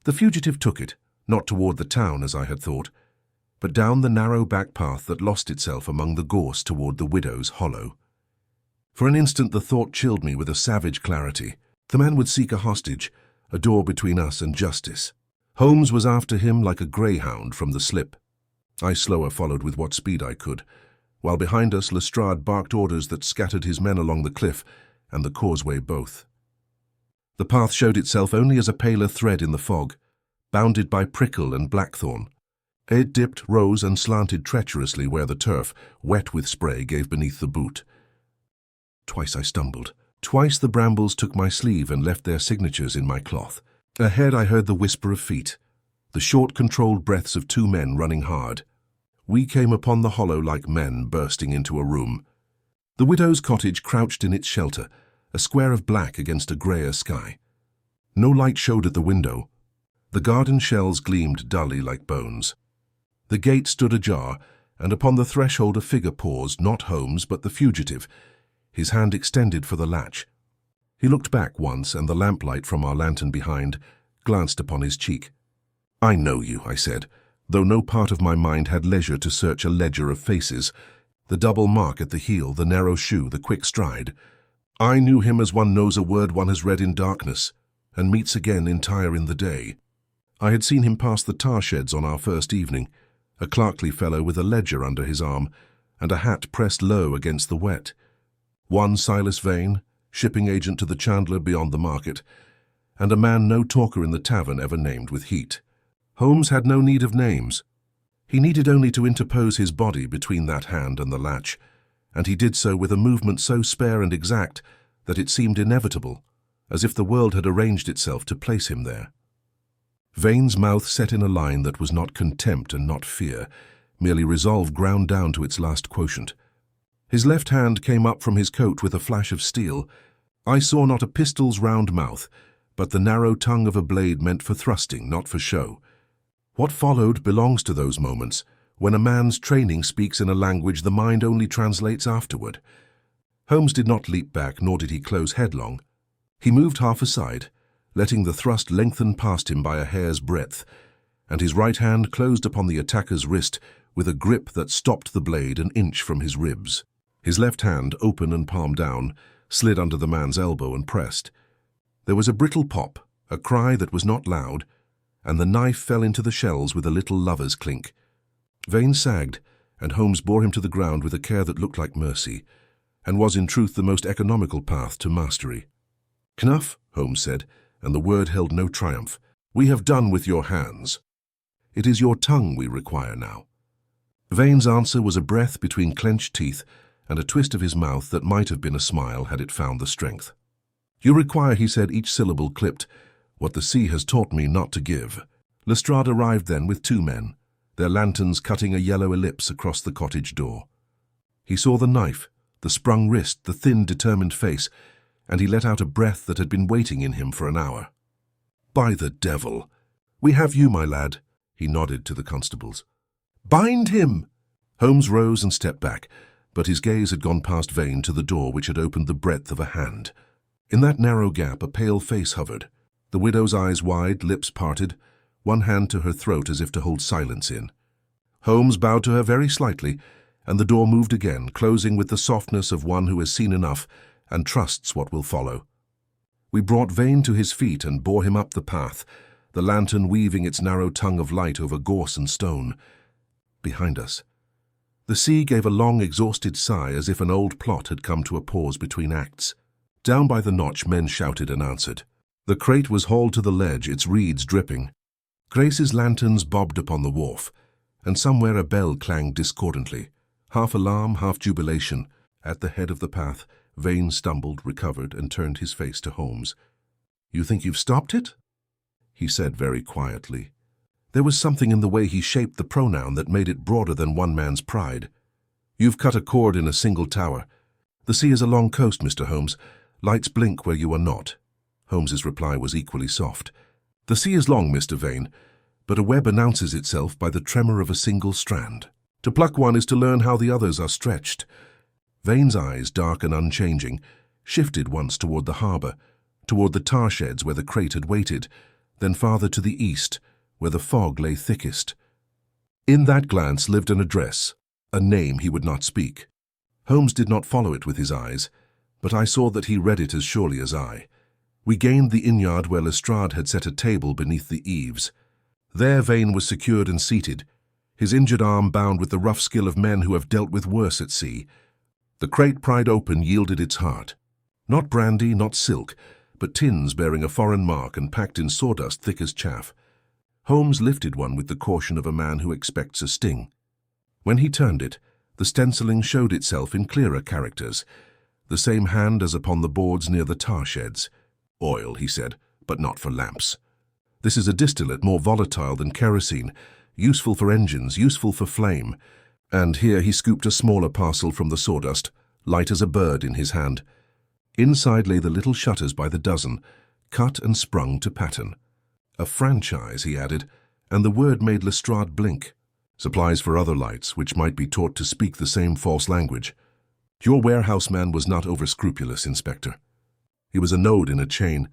The fugitive took it, not toward the town as I had thought, but down the narrow back path that lost itself among the gorse toward the widow's hollow. For an instant the thought chilled me with a savage clarity. The man would seek a hostage, a door between us and justice. Holmes was after him like a greyhound from the slip. I slower followed with what speed I could, while behind us Lestrade barked orders that scattered his men along the cliff and the causeway both. The path showed itself only as a paler thread in the fog, bounded by prickle and blackthorn. It dipped, rose, and slanted treacherously where the turf, wet with spray, gave beneath the boot. Twice I stumbled. Twice the brambles took my sleeve and left their signatures in my cloth. Ahead I heard the whisper of feet, the short, controlled breaths of 2 men running hard. We came upon the hollow like men bursting into a room. The widow's cottage crouched in its shelter, a square of black against a greyer sky. No light showed at the window. The garden shells gleamed dully like bones. The gate stood ajar, and upon the threshold a figure paused, not Holmes, but the fugitive, his hand extended for the latch. He looked back once, and the lamplight from our lantern behind glanced upon his cheek. "I know you," I said, though no part of my mind had leisure to search a ledger of faces. The double mark at the heel, the narrow shoe, the quick stride. I knew him as one knows a word one has read in darkness, and meets again entire in the day. I had seen him pass the tar sheds on our first evening, a clerkly fellow with a ledger under his arm and a hat pressed low against the wet. One Silas Vane, shipping agent to the chandler beyond the market, and a man no talker in the tavern ever named with heat. Holmes had no need of names. He needed only to interpose his body between that hand and the latch, and he did so with a movement so spare and exact that it seemed inevitable, as if the world had arranged itself to place him there. Vane's mouth set in a line that was not contempt and not fear, merely resolve ground down to its last quotient. His left hand came up from his coat with a flash of steel. I saw not a pistol's round mouth, but the narrow tongue of a blade meant for thrusting, not for show. What followed belongs to those moments, when a man's training speaks in a language the mind only translates afterward. Holmes did not leap back, nor did he close headlong. He moved half aside, letting the thrust lengthen past him by a hair's breadth, and his right hand closed upon the attacker's wrist with a grip that stopped the blade an inch from his ribs. His left hand, open and palm down, slid under the man's elbow and pressed. There was a brittle pop, a cry that was not loud, and the knife fell into the shells with a little lover's clink. Vane sagged, and Holmes bore him to the ground with a care that looked like mercy, and was in truth the most economical path to mastery. "Knuff," Holmes said, and the word held no triumph. "We have done with your hands. It is your tongue we require now." Vane's answer was a breath between clenched teeth and a twist of his mouth that might have been a smile had it found the strength. "You require," he said, each syllable clipped, "what the sea has taught me not to give." Lestrade arrived then with 2 men, their lanterns cutting a yellow ellipse across the cottage door. He saw the knife, the sprung wrist, the thin, determined face, and he let out a breath that had been waiting in him for an hour. "By the devil! We have you, my lad," he nodded to the constables. "Bind him!" Holmes rose and stepped back, but his gaze had gone past Vane to the door which had opened the breadth of a hand. In that narrow gap a pale face hovered, the widow's eyes wide, lips parted, one hand to her throat as if to hold silence in. Holmes bowed to her very slightly, and the door moved again, closing with the softness of one who has seen enough and trusts what will follow. We brought Vane to his feet and bore him up the path, the lantern weaving its narrow tongue of light over gorse and stone. Behind us, the sea gave a long, exhausted sigh as if an old plot had come to a pause between acts. Down by the notch, men shouted and answered. The crate was hauled to the ledge, its reeds dripping. Grace's lanterns bobbed upon the wharf, and somewhere a bell clanged discordantly, half alarm, half jubilation. At the head of the path, Vane stumbled, recovered, and turned his face to Holmes. "You think you've stopped it?" he said very quietly. There was something in the way he shaped the pronoun that made it broader than one man's pride. "You've cut a cord in a single tower. The sea is a long coast, Mr. Holmes. Lights blink where you are not." Holmes's reply was equally soft. "The sea is long, Mr. Vane, but a web announces itself by the tremor of a single strand. To pluck one is to learn how the others are stretched." Vane's eyes, dark and unchanging, shifted once toward the harbour, toward the tar sheds where the crate had waited, then farther to the east, where the fog lay thickest. In that glance lived an address, a name he would not speak. Holmes did not follow it with his eyes, but I saw that he read it as surely as I. We gained the inn-yard where Lestrade had set a table beneath the eaves. There Vane was secured and seated, his injured arm bound with the rough skill of men who have dealt with worse at sea. The crate pried open yielded its heart. Not brandy, not silk, but tins bearing a foreign mark and packed in sawdust thick as chaff. Holmes lifted one with the caution of a man who expects a sting. When he turned it, the stenciling showed itself in clearer characters, the same hand as upon the boards near the tar sheds. "Oil," he said, "but not for lamps. This is a distillate more volatile than kerosene, useful for engines, useful for flame." And here he scooped a smaller parcel from the sawdust, light as a bird in his hand. Inside lay the little shutters by the dozen, cut and sprung to pattern. "A franchise," he added, and the word made Lestrade blink. "Supplies for other lights, which might be taught to speak the same false language. Your warehouse man was not over-scrupulous, Inspector. He was a node in a chain."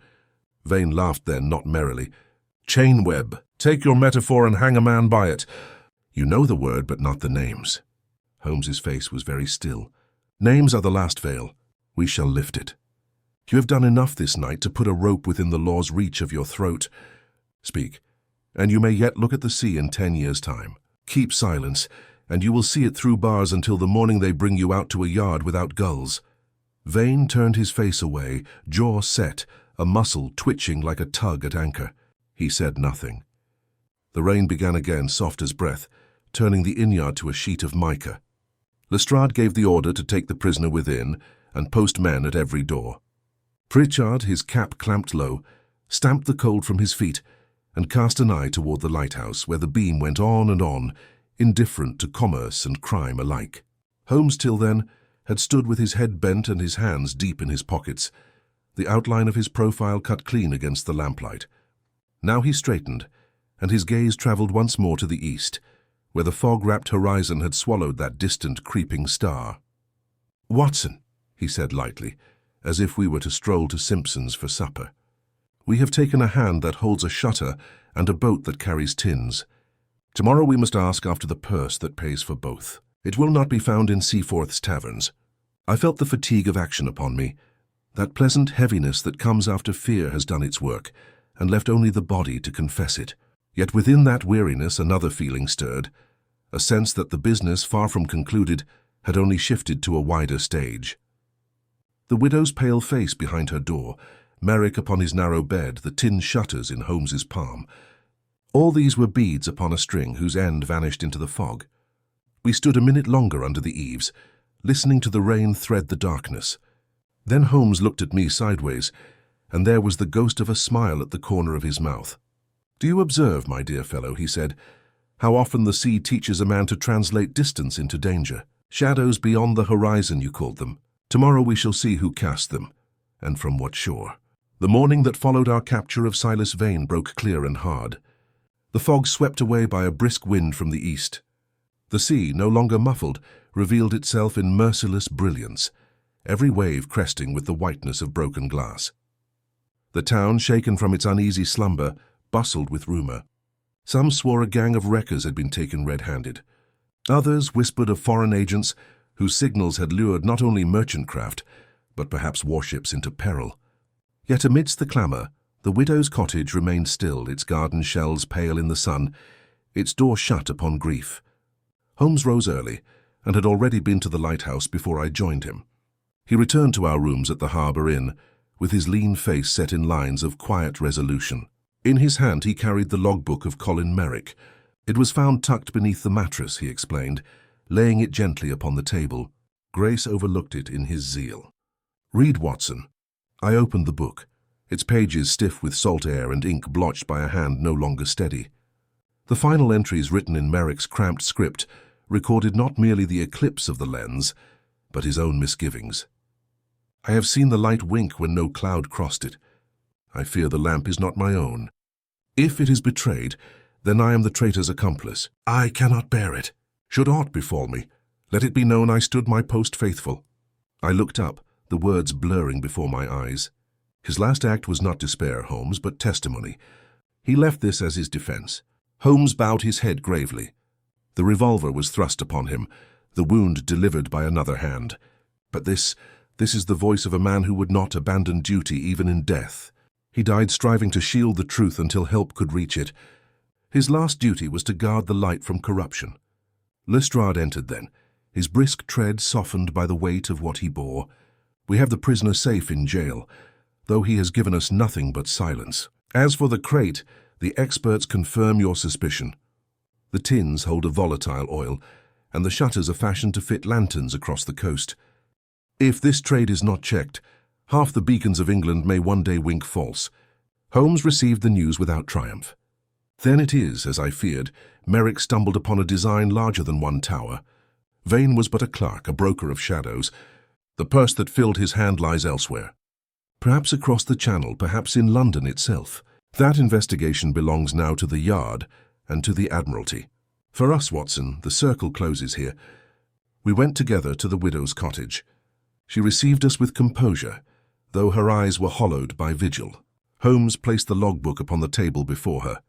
Vane laughed then, not merrily. "Chain web. Take your metaphor and hang a man by it. You know the word, but not the names." Holmes's face was very still. "Names are the last veil. We shall lift it. You have done enough this night to put a rope within the law's reach of your throat. Speak, and you may yet look at the sea in 10 years' time." Keep silence, and you will see it through bars until the morning they bring you out to a yard without gulls." Vane turned his face away, jaw set, a muscle twitching like a tug at anchor. He said nothing. The rain began again, soft as breath, turning the inn-yard to a sheet of mica. Lestrade gave the order to take the prisoner within and post men at every door. Pritchard, his cap clamped low, stamped the cold from his feet and cast an eye toward the lighthouse, where the beam went on and on, indifferent to commerce and crime alike. Holmes, till then, had stood with his head bent and his hands deep in his pockets, the outline of his profile cut clean against the lamplight. Now he straightened, and his gaze travelled once more to the east, where the fog-wrapped horizon had swallowed that distant creeping star. "Watson," he said lightly, as if we were to stroll to Simpson's for supper, "we have taken a hand that holds a shutter and a boat that carries tins. Tomorrow we must ask after the purse that pays for both. It will not be found in Seaforth's taverns." I felt the fatigue of action upon me. That pleasant heaviness that comes after fear has done its work, and left only the body to confess it. Yet within that weariness another feeling stirred, a sense that the business, far from concluded, had only shifted to a wider stage. The widow's pale face behind her door, Merrick upon his narrow bed, the tin shutters in Holmes's palm. All these were beads upon a string whose end vanished into the fog. We stood a minute longer under the eaves, listening to the rain thread the darkness. Then Holmes looked at me sideways, and there was the ghost of a smile at the corner of his mouth. "Do you observe, my dear fellow," he said, "how often the sea teaches a man to translate distance into danger? Shadows beyond the horizon, you called them. Tomorrow we shall see who cast them, and from what shore." The morning that followed our capture of Silas Vane broke clear and hard. The fog swept away by a brisk wind from the east. The sea, no longer muffled, revealed itself in merciless brilliance, every wave cresting with the whiteness of broken glass. The town, shaken from its uneasy slumber, bustled with rumour. Some swore a gang of wreckers had been taken red-handed. Others whispered of foreign agents whose signals had lured not only merchant craft, but perhaps warships into peril. Yet amidst the clamour, the widow's cottage remained still, its garden shells pale in the sun, its door shut upon grief. Holmes rose early, and had already been to the lighthouse before I joined him. He returned to our rooms at the Harbour Inn, with his lean face set in lines of quiet resolution. In his hand he carried the logbook of Colin Merrick. It was found tucked beneath the mattress, he explained, laying it gently upon the table. Grace overlooked it in his zeal. "Read, Watson." I opened the book, its pages stiff with salt air and ink blotched by a hand no longer steady. The final entries, written in Merrick's cramped script, recorded not merely the eclipse of the lens, but his own misgivings. "I have seen the light wink when no cloud crossed it. I fear the lamp is not my own. If it is betrayed, then I am the traitor's accomplice. I cannot bear it. Should aught befall me, let it be known I stood my post faithful." I looked up, the words blurring before my eyes. His last act was not despair, Holmes, but testimony. He left this as his defence. Holmes bowed his head gravely. The revolver was thrust upon him, the wound delivered by another hand. But this is the voice of a man who would not abandon duty even in death. He died striving to shield the truth until help could reach it. His last duty was to guard the light from corruption. Lestrade entered then, his brisk tread softened by the weight of what he bore. "We have the prisoner safe in jail, though he has given us nothing but silence. As for the crate, the experts confirm your suspicion. The tins hold a volatile oil, and the shutters are fashioned to fit lanterns across the coast. If this trade is not checked, half the beacons of England may one day wink false." Holmes received the news without triumph. Then it is, as I feared, Merrick stumbled upon a design larger than one tower. Vane was but a clerk, a broker of shadows. The purse that filled his hand lies elsewhere. Perhaps across the Channel, perhaps in London itself. That investigation belongs now to the Yard and to the Admiralty. For us, Watson, the circle closes here. We went together to the widow's cottage. She received us with composure, though her eyes were hollowed by vigil. Holmes placed the logbook upon the table before her.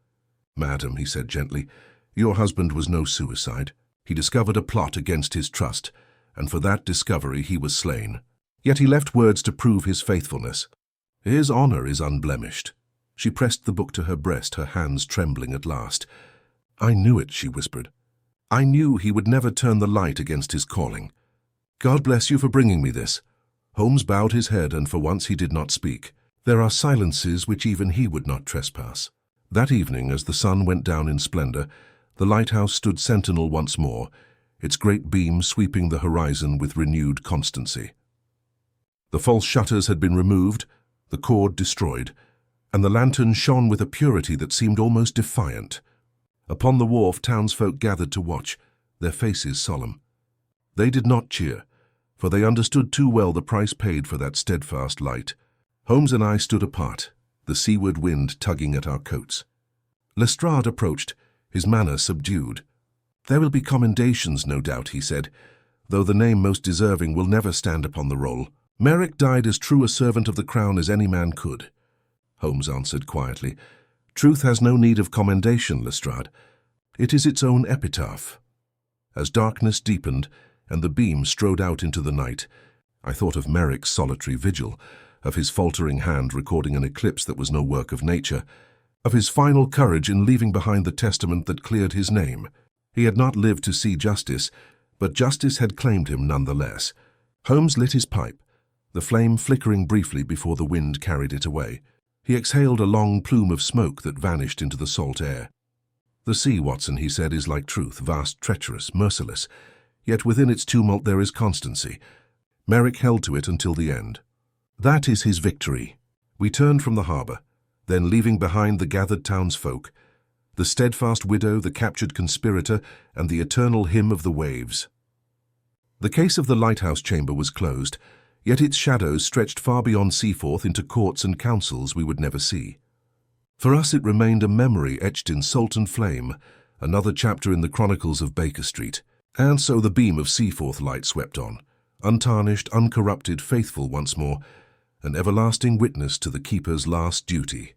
"Madam," he said gently, "your husband was no suicide. He discovered a plot against his trust, and for that discovery he was slain. Yet he left words to prove his faithfulness. His honour is unblemished." She pressed the book to her breast, her hands trembling at last. "I knew it," she whispered. I knew he would never turn the light against his calling. God bless you for bringing me this. Holmes bowed his head, and for once he did not speak. There are silences which even he would not trespass. That evening, as the sun went down in splendor, the lighthouse stood sentinel once more, its great beam sweeping the horizon with renewed constancy. The false shutters had been removed, the cord destroyed, and the lantern shone with a purity that seemed almost defiant. Upon the wharf, townsfolk gathered to watch, their faces solemn. They did not cheer, for they understood too well the price paid for that steadfast light. Holmes and I stood apart, the seaward wind tugging at our coats. Lestrade approached, his manner subdued. "There will be commendations, no doubt," he said, "though the name most deserving will never stand upon the roll. Merrick died as true a servant of the crown as any man could." Holmes answered quietly, "Truth has no need of commendation, Lestrade. It is its own epitaph." As darkness deepened and the beam strode out into the night, I thought of Merrick's solitary vigil, of his faltering hand recording an eclipse that was no work of nature, of his final courage in leaving behind the testament that cleared his name. He had not lived to see justice, but justice had claimed him nonetheless. Holmes lit his pipe, the flame flickering briefly before the wind carried it away. He exhaled a long plume of smoke that vanished into the salt air. "The sea, Watson," he said, "is like truth, vast, treacherous, merciless. Yet within its tumult there is constancy. Merrick held to it until the end. That is his victory." We turned from the harbour, then leaving behind the gathered townsfolk, the steadfast widow, the captured conspirator, and the eternal hymn of the waves. The case of the lighthouse chamber was closed, yet its shadows stretched far beyond Seaforth into courts and councils we would never see. For us it remained a memory etched in salt and flame, another chapter in the chronicles of Baker Street. And so the beam of Seaforth light swept on, untarnished, uncorrupted, faithful once more, an everlasting witness to the keeper's last duty.